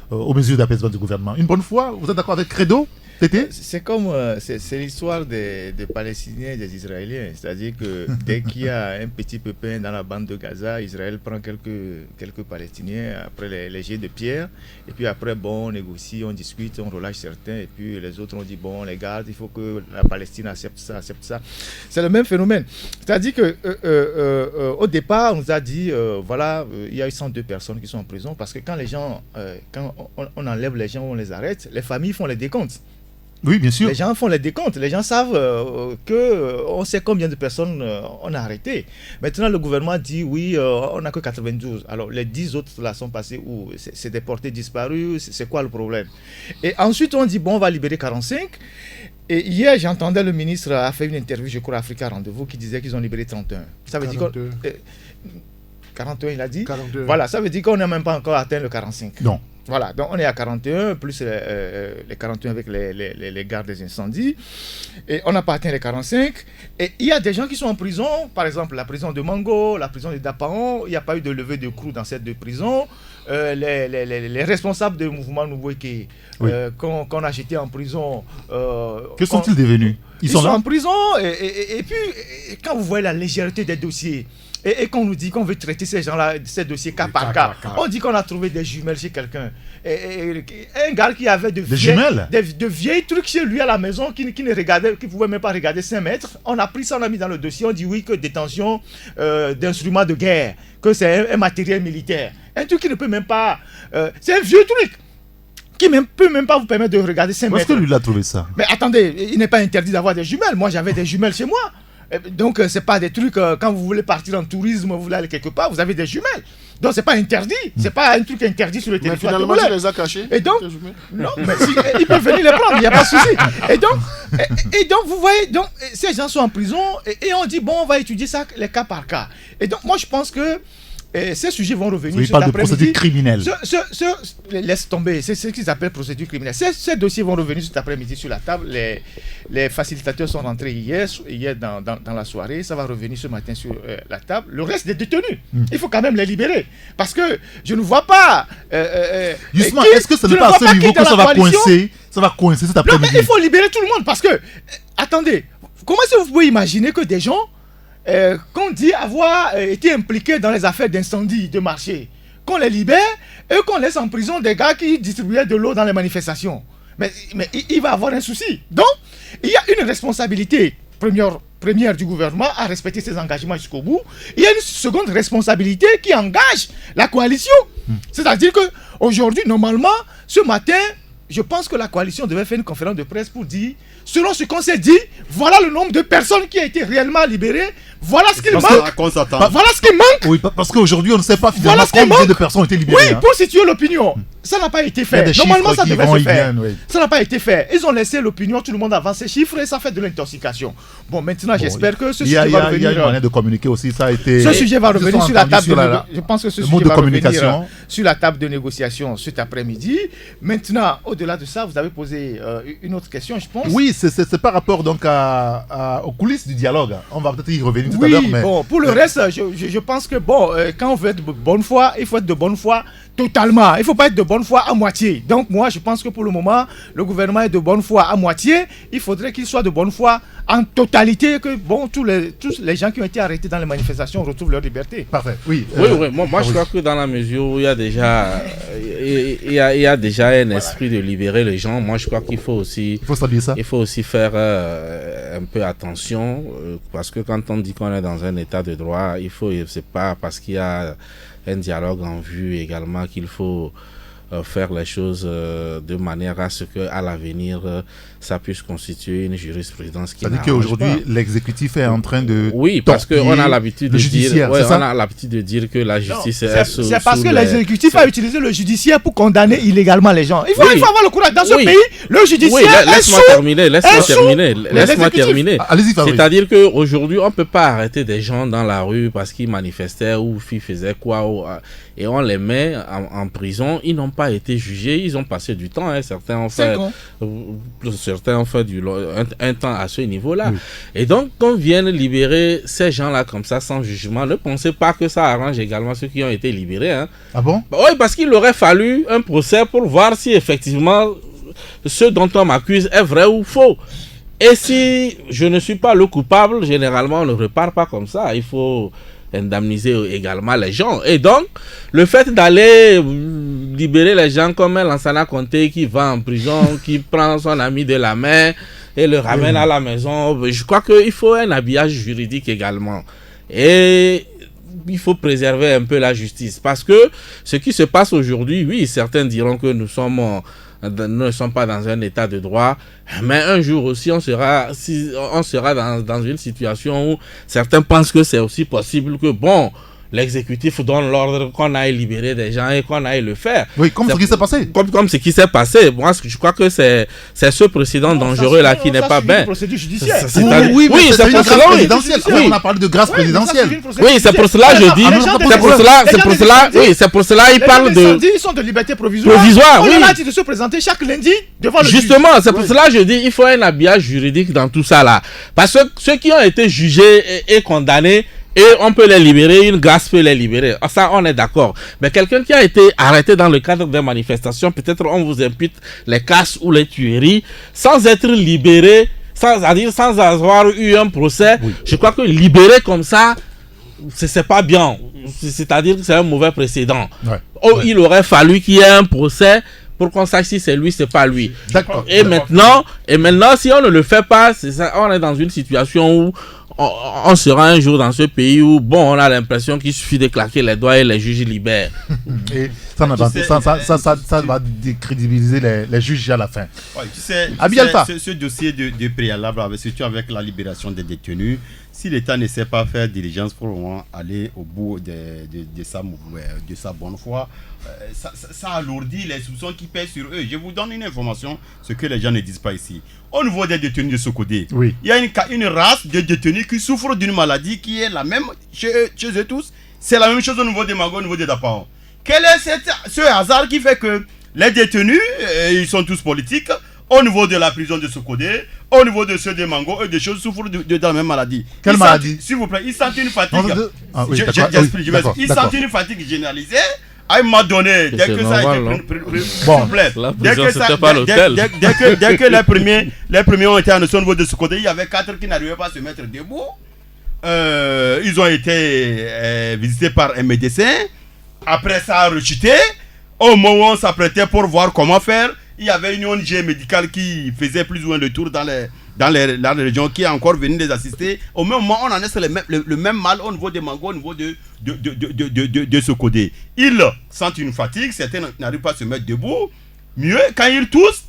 aux mesures d'apaisement du gouvernement. Une bonne fois, vous êtes d'accord avec Credo, Tété? C'est comme c'est l'histoire des Palestiniens et des Israéliens. C'est-à-dire que dès qu'il y a un petit pépin dans la bande de Gaza, Israël prend quelques Palestiniens après les jets de pierre. Et puis après, bon, on négocie, on discute, on relâche certains. Et puis les autres ont dit, bon, on les garde, il faut que la Palestine accepte ça. C'est le même phénomène. C'est-à-dire qu'au départ, on nous a dit, voilà, il y a eu 102 personnes qui sont en prison parce que quand les gens, quand on enlève les gens, on les arrête, les familles font les décomptes. Oui, bien sûr. Les gens font les décomptes. Les gens savent on sait combien de personnes on a arrêté. Maintenant, le gouvernement dit oui, on n'a que 92. Alors, les 10 autres là sont passés où? C'est des portés disparus. C'est quoi le problème? Et ensuite, on dit bon, on va libérer 45. Et hier, j'entendais le ministre a fait une interview, je crois, à Africa Rendez-vous, qui disait qu'ils ont libéré 31. Ça veut 42. Dire que 41, il a dit. 42. Voilà, ça veut dire qu'on n'a même pas encore atteint le 45. Non. Voilà, donc on est à 41, plus les 41 avec les gardes des incendies. Et on n'a pas atteint les 45. Et il y a des gens qui sont en prison, par exemple la prison de Mango, la prison de Dapaon. Il n'y a pas eu de levée de crew dans ces deux prisons. Les responsables du mouvement Noubouéké, qu'on a jetés en prison. Que sont-ils devenus? Ils sont en prison. Et puis, quand vous voyez la légèreté des dossiers, et qu'on nous dit qu'on veut traiter ces gens-là, ces dossiers cas par cas. On dit qu'on a trouvé des jumelles chez quelqu'un. Un gars qui avait de vieilles trucs chez lui à la maison, qui ne pouvait même pas regarder 5 mètres. On a pris ça, on a mis dans le dossier. On dit oui, que détention d'instruments de guerre, que c'est un matériel militaire. Un truc qui ne peut même pas... c'est un vieux truc qui ne peut même pas vous permettre de regarder 5 mètres. Est-ce que lui a trouvé ça? Mais attendez, il n'est pas interdit d'avoir des jumelles. Moi, j'avais des jumelles chez moi. Donc, c'est pas des trucs, quand vous voulez partir en tourisme, vous voulez aller quelque part, vous avez des jumelles. Donc, c'est pas interdit. C'est pas un truc interdit sur le territoire. Mais finalement, tu les as cachés. Et donc, non, mais ils peuvent venir les prendre, il n'y a pas de souci. Et donc, vous voyez, donc, ces gens sont en prison et on dit, bon, on va étudier ça les cas par cas. Et donc, moi, je pense que ces sujets vont revenir. Il parle de procédure criminelle. Laisse tomber, c'est ce qu'ils appellent procédure criminelle. Ces dossiers vont revenir cet après-midi sur la table. Les facilitateurs sont rentrés hier dans la soirée. Ça va revenir ce matin sur la table. Le reste des détenus, il faut quand même les libérer. Parce que je ne vois pas... Justement, est-ce que ce n'est pas à ce niveau que ça va coincer? Ça va coincer cet après-midi. Non, mais il faut libérer tout le monde. Parce que, attendez, comment est-ce que vous pouvez imaginer que des gens... qu'on dit avoir été impliqués dans les affaires d'incendie de marché, qu'on les libère et qu'on laisse en prison des gars qui distribuaient de l'eau dans les manifestations. Mais il va avoir un souci. Donc, il y a une responsabilité première du gouvernement à respecter ses engagements jusqu'au bout. Il y a une seconde responsabilité qui engage la coalition. C'est-à-dire qu'aujourd'hui, normalement, ce matin, je pense que la coalition devait faire une conférence de presse pour dire, selon ce qu'on s'est dit, voilà le nombre de personnes qui ont été réellement libérées, voilà ce qu'il manque. Voilà ce qui manque. Oui, parce qu'aujourd'hui, on ne sait pas finalement combien de personnes ont été libérées. Oui, pour situer l'opinion. Ça n'a pas été fait. Normalement, ça devait se faire. Ça n'a pas été fait. Ils ont laissé l'opinion, tout le monde avance ses chiffres et ça fait de l'intoxication. Bon, maintenant, j'espère que ce sujet va revenir. Il y a une manière de communiquer aussi, ça a été... Ce sujet va revenir sur la table je pense que ce sujet va revenir sur la table de négociation cet après-midi. Maintenant, au-delà de ça, vous avez posé une autre question, je pense. Oui, c'est par rapport donc aux coulisses du dialogue. On va peut-être y revenir tout à l'heure. Mais... bon, pour le reste, je pense que quand on veut être de bonne foi, il faut être de bonne foi totalement. Il ne faut pas être de bonne foi à moitié. Donc moi, je pense que pour le moment, le gouvernement est de bonne foi à moitié. Il faudrait qu'il soit de bonne foi en totalité, que tous les gens qui ont été arrêtés dans les manifestations retrouvent leur liberté. Parfait. Oui. Moi je crois que dans la mesure où il y a déjà, il y a déjà un esprit de libérer les gens, moi je crois qu'il faut aussi, faire un peu attention, parce que quand on dit qu'on est dans un état de droit, c'est pas parce qu'il y a un dialogue en vue également qu'il faut faire les choses de manière à ce qu'à l'avenir ça puisse constituer une jurisprudence qui ça dit qu'aujourd'hui l'exécutif est en train de parce qu'on a l'habitude de dire on a l'habitude de dire que la justice c'est parce que l'exécutif a utilisé le judiciaire pour condamner illégalement les gens. Il faut avoir le courage dans ce pays. Le judiciaire laisse-moi terminer. C'est-à-dire qu'aujourd'hui on peut pas arrêter des gens dans la rue parce qu'ils manifestaient ou ils faisaient quoi et on les met en prison. Ils n'ont pas été jugés, ils ont passé du temps, hein. Certains ont fait un temps à ce niveau-là. Oui. Et donc, qu'on vienne libérer ces gens-là comme ça, sans jugement, ne pensez pas que ça arrange également ceux qui ont été libérés. Hein. Ah bon? Oui, parce qu'il aurait fallu un procès pour voir si effectivement ce dont on m'accuse est vrai ou faux. Et si je ne suis pas le coupable, généralement on ne repart pas comme ça. Il faut indemniser également les gens. Et donc, le fait d'aller libérer les gens comme un Lansana Conté qui va en prison, qui prend son ami de la main et le ramène à la maison, je crois qu'il faut un habillage juridique également. Et il faut préserver un peu la justice. Parce que ce qui se passe aujourd'hui, oui, certains diront que nous ne sommes pas dans un état de droit, mais un jour aussi on sera dans une situation où certains pensent que c'est aussi possible que l'exécutif donne l'ordre qu'on aille libérer des gens et qu'on aille le faire. Oui, comme ce qui s'est passé. Comme ce qui s'est passé. Moi, je crois que c'est ce précédent dangereux là qui n'est pas bien. Oui, c'est pour cela présidentielle. On a parlé de grâce présidentielle. Oui, c'est pour cela je dis. C'est pour cela il parle de. Ils sont de liberté provisoire. Oui. On a dit de se présenter chaque lundi devant le juge. Justement, c'est pour cela je dis il faut un habillage juridique dans tout ça là. Parce que ceux qui ont été jugés et condamnés, et on peut les libérer, une grâce peut les libérer. Ça, on est d'accord. Mais quelqu'un qui a été arrêté dans le cadre des manifestations, peut-être on vous impute les casses ou les tueries, sans être libéré, sans avoir eu un procès. Oui. Je crois que libérer comme ça, c'est pas bien. C'est-à-dire que c'est un mauvais précédent. Ouais. Il aurait fallu qu'il y ait un procès pour qu'on sache si c'est lui, c'est pas lui. D'accord. Et maintenant, si on ne le fait pas, on est dans une situation où on sera un jour dans ce pays où on a l'impression qu'il suffit de claquer les doigts et les juges libèrent. Et ça va décrédibiliser les juges à la fin. Ouais, ce dossier de préalable, surtout avec la libération des détenus, si l'État ne sait pas faire diligence pour aller au bout de sa bonne foi, ça alourdit les soupçons qui pèsent sur eux. Je vous donne une information, ce que les gens ne disent pas ici. Au niveau des détenus de Sokodé, il y a une race de détenus qui souffrent d'une maladie qui est la même chez eux tous. C'est la même chose au niveau des Mango, au niveau des Dapao. Quel est ce hasard qui fait que les détenus, ils sont tous politiques, au niveau de la prison de Sokodé, au niveau de ceux des Mango, et des choses souffrent de la même maladie. Quelle maladie? S'il vous plaît, ils sentent une fatigue. J'explique. Ils sentent une fatigue généralisée. À un moment donné, dès que ça a été dès que les premiers ont été annoncés au niveau de ce côté, il y avait 4 qui n'arrivaient pas à se mettre debout. Ils ont été visités par un médecin. Après ça a rechuté. Au moment où on s'apprêtait pour voir comment faire, il y avait une ONG médicale qui faisait plus ou moins le tour dans la région, qui est encore venu les assister. Au même moment, on en est le même mal au niveau des Mango, au niveau de ce côté. Ils sentent une fatigue, certains n'arrivent pas à se mettre debout. Mieux, quand ils toussent,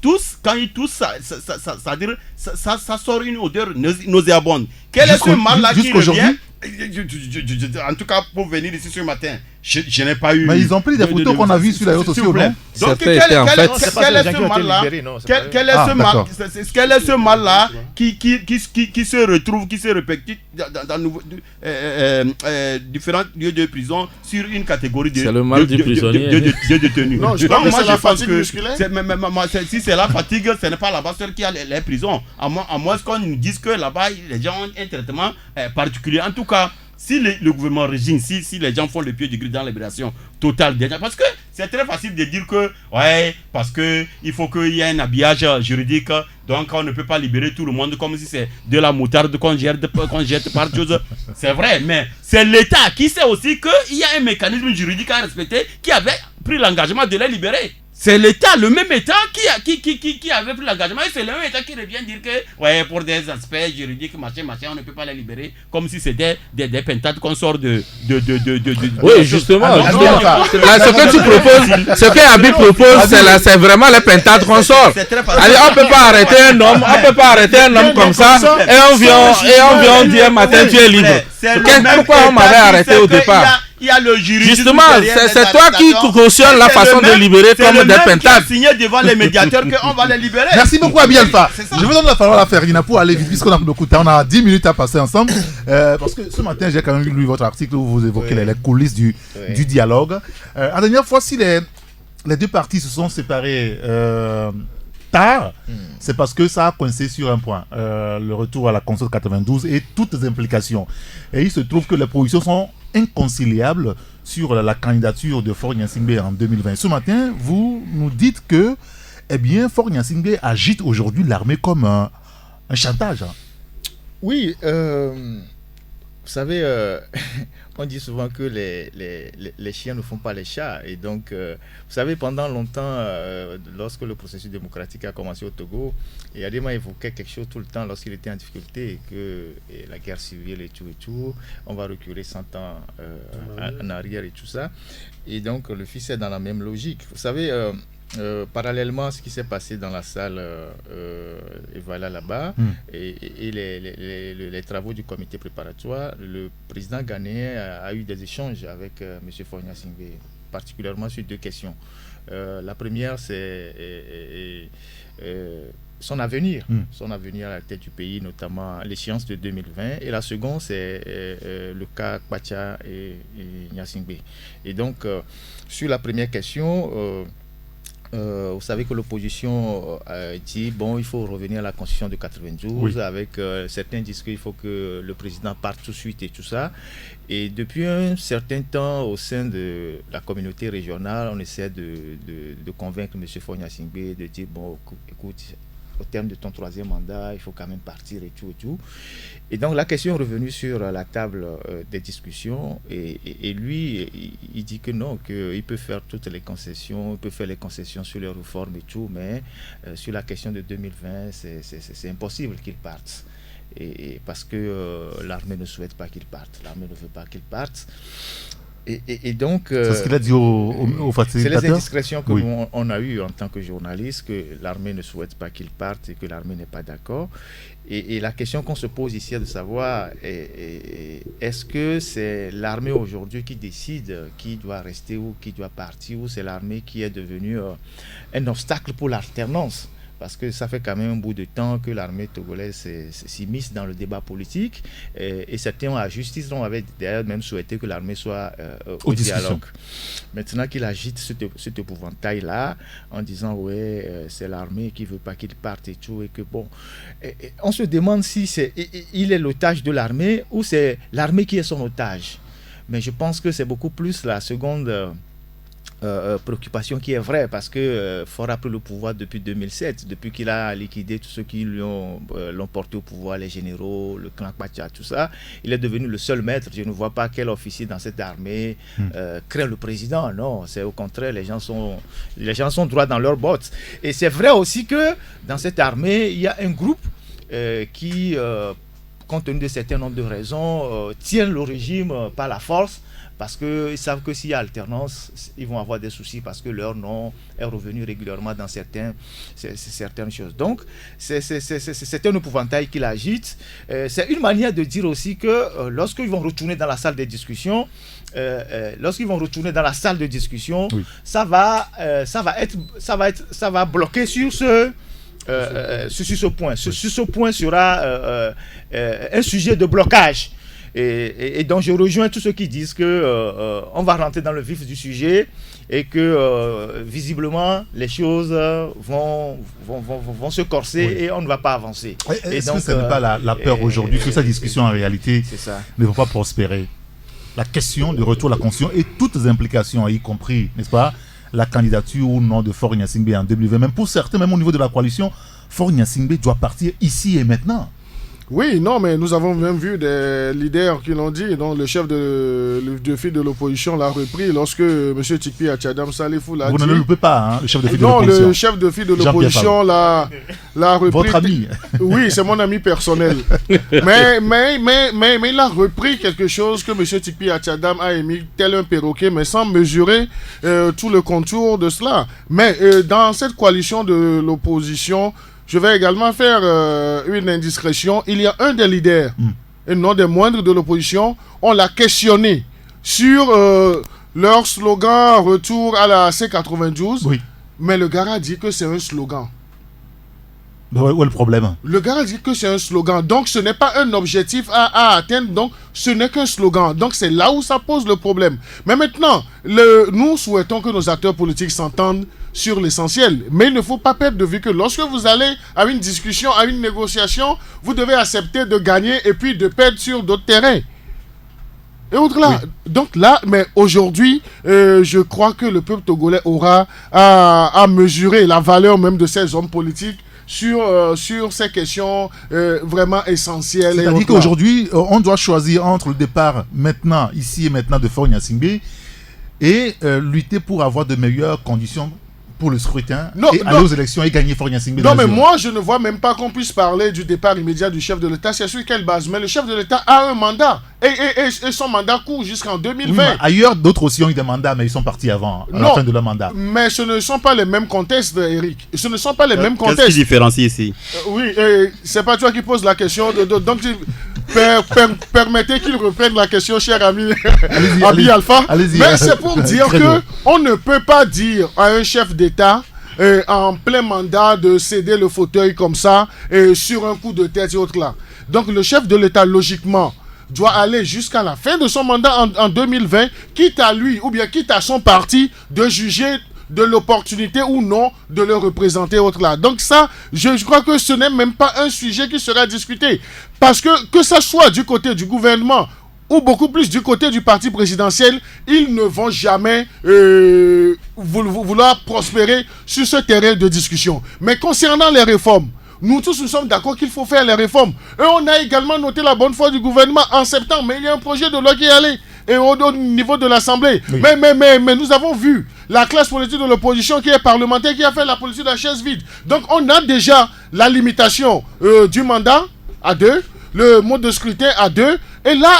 ça sort une odeur nauséabonde. Quel est ce mal-là qui revient? En tout cas, pour venir ici ce matin, je n'ai pas eu. Mais ils ont pris des photos qu'on a vues sur les réseaux sociaux, non? Donc, quel est ce mal-là? Quel est ce mal-là qui se retrouve, qui se répète dans différents lieux de prison sur une catégorie de. C'est le mal du prisonnier. De détenus. Non, je pense que la fatigue musculaire. Si c'est la fatigue, ce n'est pas là-bas seul qui a les prisons. À moins qu'on nous dise que là-bas, les gens ont un traitement particulier. En tout cas, si le gouvernement régime, si les gens font le pied du gris dans la libération totale déjà, parce que c'est très facile de dire que parce que il faut qu'il y ait un habillage juridique, donc on ne peut pas libérer tout le monde comme si c'est de la moutarde qu'on jette par chose. C'est vrai, mais c'est l'État qui sait aussi qu'il y a un mécanisme juridique à respecter, qui avait pris l'engagement de les libérer. C'est l'État, le même État qui avait pris l'engagement, et c'est le même État qui revient dire que pour des aspects juridiques, machin, on ne peut pas les libérer, comme si c'était des pentades qu'on sort de oui, justement. Ce que tu proposes, ce que Abi propose, c'est vraiment les pentades qu'on sort. Allez, on peut pas arrêter un homme comme ça, et on vient dire un matin tu es libre. Pourquoi on m'avait arrêté au départ? Il y a le jury. Justement, c'est toi qui cautionne la façon de libérer comme des pentades. Signé devant les médiateurs qu'on va les libérer. Merci beaucoup, Abi Alpha. Je vous donne la parole à Ferina pour aller vite, puisqu'on a beaucoup de temps. On a 10 minutes à passer ensemble. Parce que ce matin, j'ai quand même lu votre article où vous évoquez les coulisses du dialogue. La dernière fois, si les deux parties se sont séparées tard, c'est parce que ça a coincé sur un point, le retour à la Constitution 92 et toutes les implications. Et il se trouve que les positions sont inconciliables sur la candidature de Faure Gnassingbé en 2020. Ce matin, vous nous dites que Faure Gnassingbé agite aujourd'hui l'armée comme un chantage. Oui, vous savez, on dit souvent que les chiens ne font pas les chats. Et donc, vous savez, pendant longtemps, lorsque le processus démocratique a commencé au Togo, Adema évoquait quelque chose tout le temps lorsqu'il était en difficulté, que la guerre civile et tout, on va reculer 100 ans en arrière et tout ça. Et donc, le fils est dans la même logique. Vous savez, parallèlement à ce qui s'est passé dans la salle et voilà là-bas et les travaux du comité préparatoire, le président ghanéen a eu des échanges avec M. Faure Gnassingbé, particulièrement sur deux questions. La première, c'est son avenir à la tête du pays, notamment l'échéance de 2020, et la seconde, c'est le cas Kwacha et Gnassingbé. Et donc, sur la première question, vous savez que l'opposition dit il faut revenir à la constitution de 92 avec certains disent qu'il faut que le président parte tout de suite et tout ça. Et depuis un certain temps, au sein de la communauté régionale, on essaie de convaincre M. Faure Gnassingbé de dire écoute, au terme de ton 3e mandat, il faut quand même partir et tout. Et donc la question est revenue sur la table des discussions et lui, il dit que non, qu'il peut faire toutes les concessions, il peut faire les concessions sur les réformes et tout, mais sur la question de 2020, c'est impossible qu'il parte. Et parce que l'armée ne souhaite pas qu'il parte, l'armée ne veut pas qu'il parte. Et donc, c'est ce qu'il a dit au facilitateur. C'est les indiscrétions que on a eues en tant que journaliste, que l'armée ne souhaite pas qu'il parte et que l'armée n'est pas d'accord. Et la question qu'on se pose ici est de savoir, est-ce que c'est l'armée aujourd'hui qui décide qui doit rester ou qui doit partir, ou c'est l'armée qui est devenue un obstacle pour l'alternance? Parce que ça fait quand même un bout de temps que l'armée togolaise s'immisce dans le débat politique et certains à justice avaient d'ailleurs même souhaité que l'armée soit au dialogue. Maintenant qu'il agite cet épouvantail-là en disant c'est l'armée qui ne veut pas qu'il parte et tout, et que on se demande si il est l'otage de l'armée ou c'est l'armée qui est son otage. Mais je pense que c'est beaucoup plus la seconde préoccupation qui est vraie, parce que Faure a pris le pouvoir depuis 2007, depuis qu'il a liquidé tous ceux qui l'ont porté au pouvoir, les généraux, le clan Kwacha, tout ça. Il est devenu le seul maître. Je ne vois pas quel officier dans cette armée craint le président. Non, c'est au contraire, les gens sont droits dans leurs bottes. Et c'est vrai aussi que dans cette armée, il y a un groupe qui, compte tenu de certains nombres de raisons, tient le régime par la force, parce qu'ils savent que s'il y a alternance, ils vont avoir des soucis parce que leur nom est revenu régulièrement dans certaines choses. Donc, c'est un épouvantail qu'il agite. C'est une manière de dire aussi que lorsqu'ils vont retourner dans la salle des discussions, ça va bloquer sur ce point. Sur ce point sera un sujet de blocage. Et donc je rejoins tous ceux qui disent que on va rentrer dans le vif du sujet et que visiblement les choses vont se corser et on ne va pas avancer. Est-ce que ce n'est pas la peur aujourd'hui que cette discussion en réalité ne va pas prospérer? La question du retour à la Constitution et toutes les implications, y compris, n'est-ce pas, la candidature ou non de Faure Gnassingbé en 2020. Même pour certains, même au niveau de la coalition, Faure Gnassingbé doit partir ici et maintenant. Oui, non, mais nous avons même vu des leaders qui l'ont dit. Donc, le chef de file de l'opposition l'a repris lorsque M. Tikpi Achadam Salifou l'a dit. Vous ne le loupez pas, hein, le chef de file de l'opposition. Non, le chef de file de l'opposition l'a repris. Votre ami. Oui, c'est mon ami personnel. mais il a repris quelque chose que M. Tikpi Achadam a émis tel un perroquet, mais sans mesurer tout le contour de cela. Mais dans cette coalition de l'opposition, je vais également faire une indiscrétion. Il y a un des leaders, et non des moindres de l'opposition, on l'a questionné sur leur slogan « Retour à la C92 ». Mais le gars a dit que c'est un slogan. Où est le problème? Le gars dit que c'est un slogan, donc ce n'est pas un objectif à atteindre, donc ce n'est qu'un slogan. Donc c'est là où ça pose le problème. Mais maintenant, nous souhaitons que nos acteurs politiques s'entendent sur l'essentiel. Mais il ne faut pas perdre de vue que lorsque vous allez à une discussion, à une négociation, vous devez accepter de gagner et puis de perdre sur d'autres terrains. Et au-delà, donc là, mais aujourd'hui, je crois que le peuple togolais aura à mesurer la valeur même de ces hommes politiques sur ces questions vraiment essentielles. C'est-à-dire qu'aujourd'hui, on doit choisir entre le départ maintenant, ici et maintenant de Faure Gnassingbé et lutter pour avoir de meilleures conditions pour le scrutin et aller aux élections et gagner Faure Gnassingbé. Non, mais moi, je ne vois même pas qu'on puisse parler du départ immédiat du chef de l'État. C'est sur quelle base? Mais le chef de l'État a un mandat et son mandat court jusqu'en 2020. Oui, ailleurs, d'autres aussi ont eu des mandats, mais ils sont partis avant, à la fin de leur mandat. Mais ce ne sont pas les mêmes contextes, Eric. Ce ne sont pas les mêmes contextes. Qu'est-ce qui différencie ici? Oui, c'est pas toi qui poses la question. Donc, permettez qu'il reprenne la question, cher ami Abi Alpha. Mais c'est pour dire qu'on ne peut pas dire à un chef d'État en plein mandat de céder le fauteuil comme ça sur un coup de tête et autres là. Donc le chef de l'État, logiquement, doit aller jusqu'à la fin de son mandat en 2020, quitte à lui ou bien quitte à son parti de juger de l'opportunité ou non de le représenter autre là. Donc ça, je crois que ce n'est même pas un sujet qui sera discuté. Parce que ça soit du côté du gouvernement ou beaucoup plus du côté du parti présidentiel, ils ne vont jamais vouloir prospérer sur ce terrain de discussion. Mais concernant les réformes, nous tous nous sommes d'accord qu'il faut faire les réformes. Et on a également noté la bonne foi du gouvernement en septembre, mais il y a un projet de loi qui est allé et au niveau de l'Assemblée. Oui. Mais nous avons vu la classe politique de l'opposition qui est parlementaire, qui a fait la politique de la chaise vide. Donc on a déjà la limitation du mandat à 2, le mode de scrutin à 2. Et là,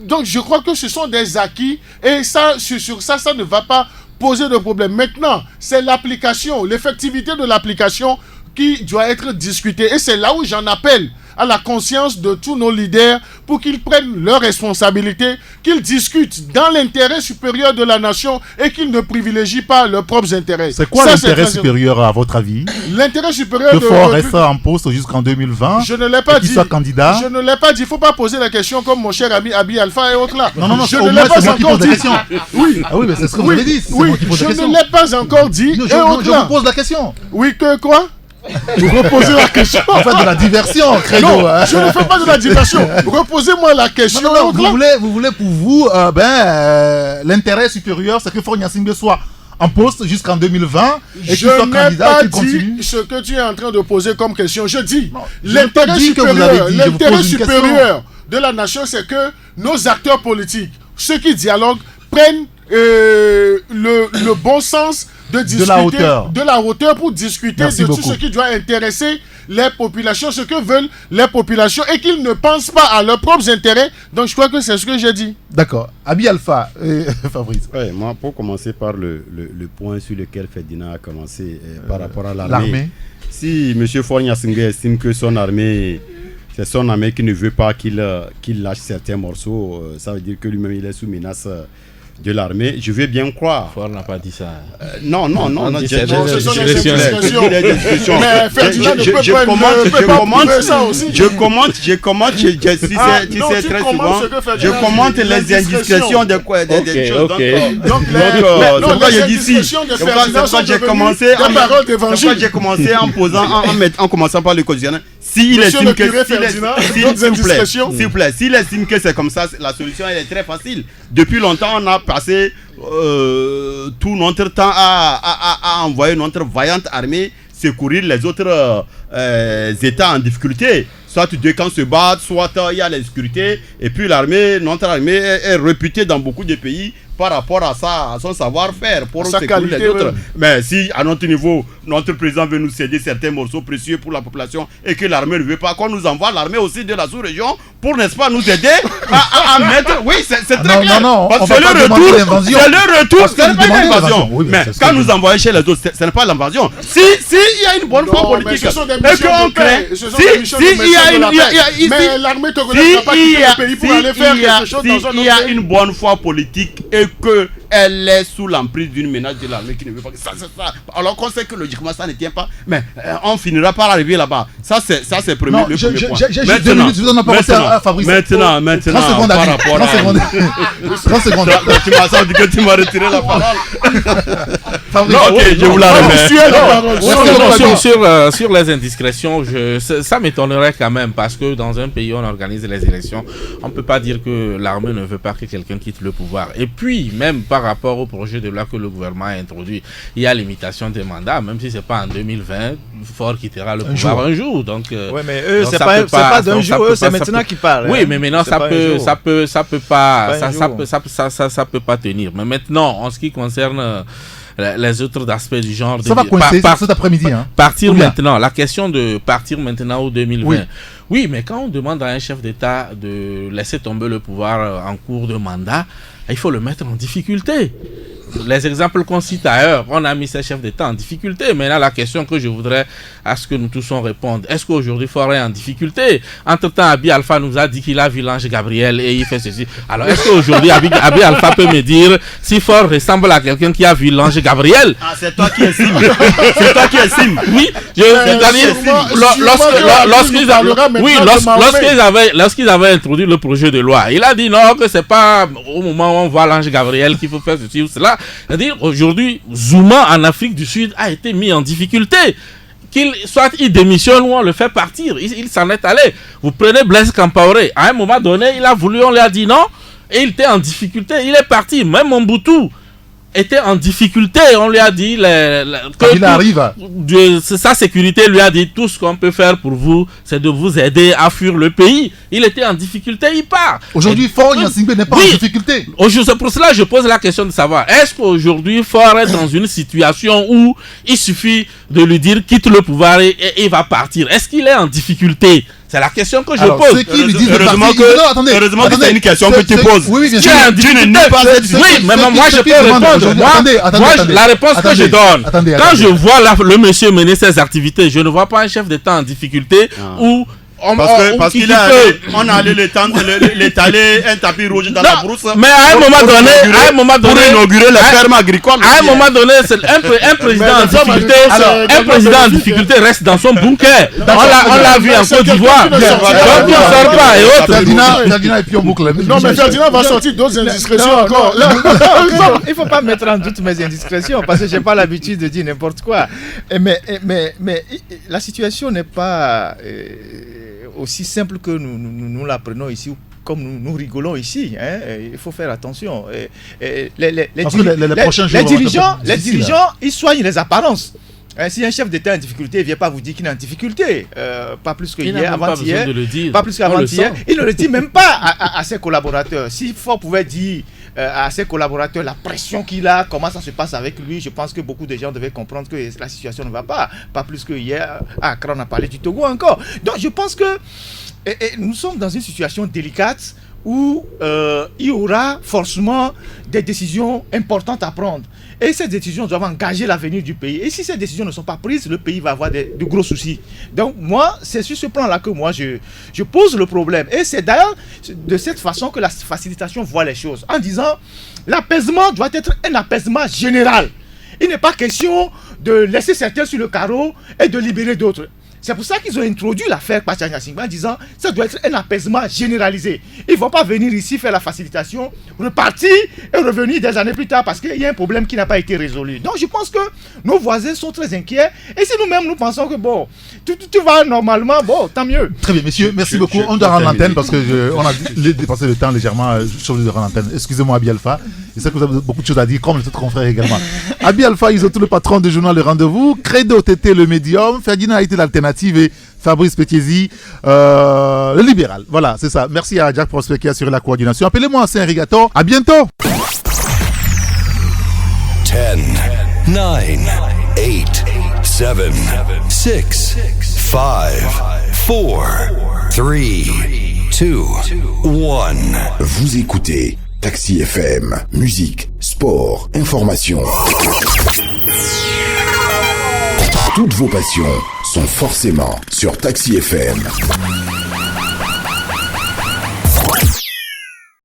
donc je crois que ce sont des acquis. Et ça, sur ça ne va pas poser de problème. Maintenant, c'est l'application, l'effectivité de l'application qui doit être discutée. Et c'est là où j'en appelle à la conscience de tous nos leaders pour qu'ils prennent leurs responsabilités, qu'ils discutent dans l'intérêt supérieur de la nation et qu'ils ne privilégient pas leurs propres intérêts. C'est quoi l'intérêt supérieur à votre avis? L'intérêt supérieur que Faure reste en poste jusqu'en 2020. Je ne l'ai pas dit. Qu'il soit candidat. Je ne l'ai pas dit. Il ne faut pas poser la question comme mon cher ami Abi Alpha et autres là. Non, je ne l'ai pas encore dit. Oui. Ah oui, mais c'est ce que vous avez dit. Oui, je ne l'ai pas encore dit. Je vous pose la question. Oui, que quoi? Vous reposez la question. En fait, de la diversion, Credo. Non, je ne fais pas de la diversion. Reposez-moi la question. Non, vous voulez pour vous, l'intérêt supérieur, c'est que Faure Gnassingbé soit en poste jusqu'en 2020 et qu'il soit candidat, qu'il continue. Ce que tu es en train de poser comme question. Je dis, l'intérêt supérieur de la nation, c'est que nos acteurs politiques, ceux qui dialoguent, prennent le bon sens de discuter de la hauteur pour discuter de tout ce qui doit intéresser les populations, ce que veulent les populations et qu'ils ne pensent pas à leurs propres intérêts. Donc je crois que c'est ce que j'ai dit. D'accord. Abi Alpha, Fabrice. Ouais, moi, pour commencer par le point sur lequel Ferdinand a commencé par rapport à l'armée. Si M. Faure Gnassingbé estime que son armée, c'est son armée qui ne veut pas qu'il lâche certains morceaux, ça veut dire que lui-même il est sous menace de l'armée, je veux bien croire. Faure n'a pas dit ça. Non, ce sont des discussions. Mais Ferdinand ne peut pas ça aussi. Je commente, tu sais très souvent, je commente les indiscrétions des choses. Donc, c'est pourquoi je dis si. C'est pourquoi j'ai commencé en commençant par le conditionnel. S'il estime que s'il estime que c'est comme ça, la solution elle est très facile. Depuis longtemps, on a passé tout notre temps à envoyer notre vaillante armée secourir les autres États en difficulté. Soit deux camps se battent, soit il y a la sécurité. Et puis notre armée est réputée dans beaucoup de pays par rapport à son savoir-faire pour secourir les autres. Mais si à notre niveau, notre président veut nous céder certains morceaux précieux pour la population et que l'armée ne veut pas, qu'on nous envoie l'armée aussi de la sous-région pour, n'est-ce pas, nous aider à mettre... Oui, c'est très clair. Non, parce que c'est le retour, c'est pas une invasion. Mais quand nous envoyons chez les autres, ce n'est pas l'invasion. Si il y a une bonne foi politique et qu'on crée... Mais l'armée te connaît pas quitter le pays pour aller faire quelque chose dans un autre pays. Il y a une bonne foi politique et que elle est sous l'emprise d'une menace de l'armée qui ne veut pas que ça. Alors qu'on sait que logiquement ça ne tient pas, mais on finira par arriver là-bas. Ça c'est le premier point. J'ai 2 minutes, je vous en ai pas pensé à Fabrice. Maintenant, 30 secondes, par rapport à... 30 secondes. Tu m'as dit que tu m'as retiré la parole. Non, ok, je vous la remets. Sur les indiscrétions, ça m'étonnerait quand même, parce que dans un pays où on organise les élections, on ne peut pas dire que l'armée ne veut pas que quelqu'un quitte le pouvoir. Et puis, même par rapport au projet de loi que le gouvernement a introduit, il y a limitation des mandats, même si ce n'est pas en 2020, Faure quittera le pouvoir un jour. Donc, oui, mais eux, c'est pas d'un jour, c'est maintenant qu'ils parlent. Oui, mais maintenant, ça peut pas tenir. Mais maintenant, en ce qui concerne les autres aspects du genre, ça va coincer cet après-midi. Partir maintenant, la question de partir maintenant au 2020. Oui, mais quand on demande à un chef d'État de laisser tomber le pouvoir en cours de mandat, il faut le mettre en difficulté. Les exemples qu'on cite ailleurs, on a mis ces chefs d'État en difficulté. Maintenant, la question que je voudrais à ce que nous tous on réponde, est-ce qu'aujourd'hui Faure est en difficulté? Entre-temps, Abi Alpha nous a dit qu'il a vu l'ange Gabriel et il fait ceci. Alors, est-ce qu'aujourd'hui Abi Alpha peut me dire si Faure ressemble à quelqu'un qui a vu l'ange Gabriel? Ah, c'est toi qui estime. C'est toi qui estime. Oui, lorsqu'ils avaient introduit le projet de loi, il a dit non, que c'est pas au moment où on voit l'ange Gabriel qu'il faut faire ceci ou cela. C'est-à-dire, aujourd'hui, Zuma en Afrique du Sud a été mis en difficulté. Soit il démissionne ou on le fait partir. Il s'en est allé. Vous prenez Blaise Compaoré. À un moment donné, il a voulu, on lui a dit non. Et il était en difficulté. Il est parti. Même Mobutu était en difficulté. On lui a dit il arrive. Sa sécurité lui a dit tout ce qu'on peut faire pour vous, c'est de vous aider à fuir le pays. Il était en difficulté, il part. Aujourd'hui, Faure Gnassingbé n'est pas en difficulté. C'est pour cela que je pose la question de savoir, est-ce qu'aujourd'hui Faure est dans une situation où il suffit de lui dire quitte le pouvoir et il va partir? Est-ce qu'il est en difficulté? C'est la question que je pose. Heureusement que c'est une question que tu poses. Oui, bien sûr. Oui, mais moi je peux répondre. Moi, la réponse que je donne, quand je vois le monsieur mener ses activités, je ne vois pas un chef d'État en difficulté ou parce qu'il on a allé l'étaler un tapis rouge dans la brousse. Mais à un moment donné, pour inaugurer la ferme agricole. À un moment donné, un président en difficulté reste dans son bunker. On l'a vu en Côte d'Ivoire. Donc il ne sort pas et autres. Ferdinand et puis on boucle. Non, mais Ferdinand va sortir d'autres indiscrétions encore. Il ne faut pas mettre en doute mes indiscrétions parce que je n'ai pas l'habitude de dire n'importe quoi. Mais la situation n'est pas aussi simple que nous la prenons ici, comme nous rigolons ici. Il faut faire attention. Les dirigeants, ils soignent les apparences. Si un chef d'État est en difficulté, il ne vient pas vous dire qu'il est en difficulté. Pas plus que hier, avant-hier. Pas plus qu'avant-hier. Il ne le dit même pas à ses collaborateurs. Si Faure pouvait dire à ses collaborateurs la pression qu'il a, comment ça se passe avec lui, je pense que beaucoup de gens devaient comprendre que la situation ne va pas. Pas plus que hier, à Accra, on a parlé du Togo encore. Donc je pense que nous sommes dans une situation délicate où il y aura forcément des décisions importantes à prendre. Et ces décisions doivent engager l'avenir du pays. Et si ces décisions ne sont pas prises, le pays va avoir de gros soucis. Donc moi, c'est sur ce plan-là que moi, je pose le problème. Et c'est d'ailleurs de cette façon que la facilitation voit les choses. En disant, l'apaisement doit être un apaisement général. Il n'est pas question de laisser certains sur le carreau et de libérer d'autres. C'est pour ça qu'ils ont introduit l'affaire Pacha Gnassingbé en disant ça doit être un apaisement généralisé. Ils ne vont pas venir ici faire la facilitation, repartir et revenir des années plus tard parce qu'il y a un problème qui n'a pas été résolu. Donc je pense que nos voisins sont très inquiets et si nous-mêmes nous pensons que bon, tout va normalement, bon, tant mieux. Très bien, messieurs, merci beaucoup. On doit rendre l'antenne parce qu'on a dépassé le temps légèrement. Je suis obligé de rendre l'antenne. Excusez-moi, Abi Alpha. Je sais que vous avez beaucoup de choses à dire, comme les autres confrères également. Abi Alpha, ils ont tout le patron du journal Le Rendez-vous. Credo TT, le médium. Ferdinand a été l'alternative et Fabrice Petiesi, le libéral. Voilà, c'est ça. Merci à Jack Prospect qui a assuré la coordination. Appelez-moi Saint-Rigator. À bientôt. 10, 9, 8, 7, 6, 5, 4, 3, 2, 1. Vous écoutez Taxi FM, musique, sport, information. Toutes vos passions sont forcément sur Taxi FM.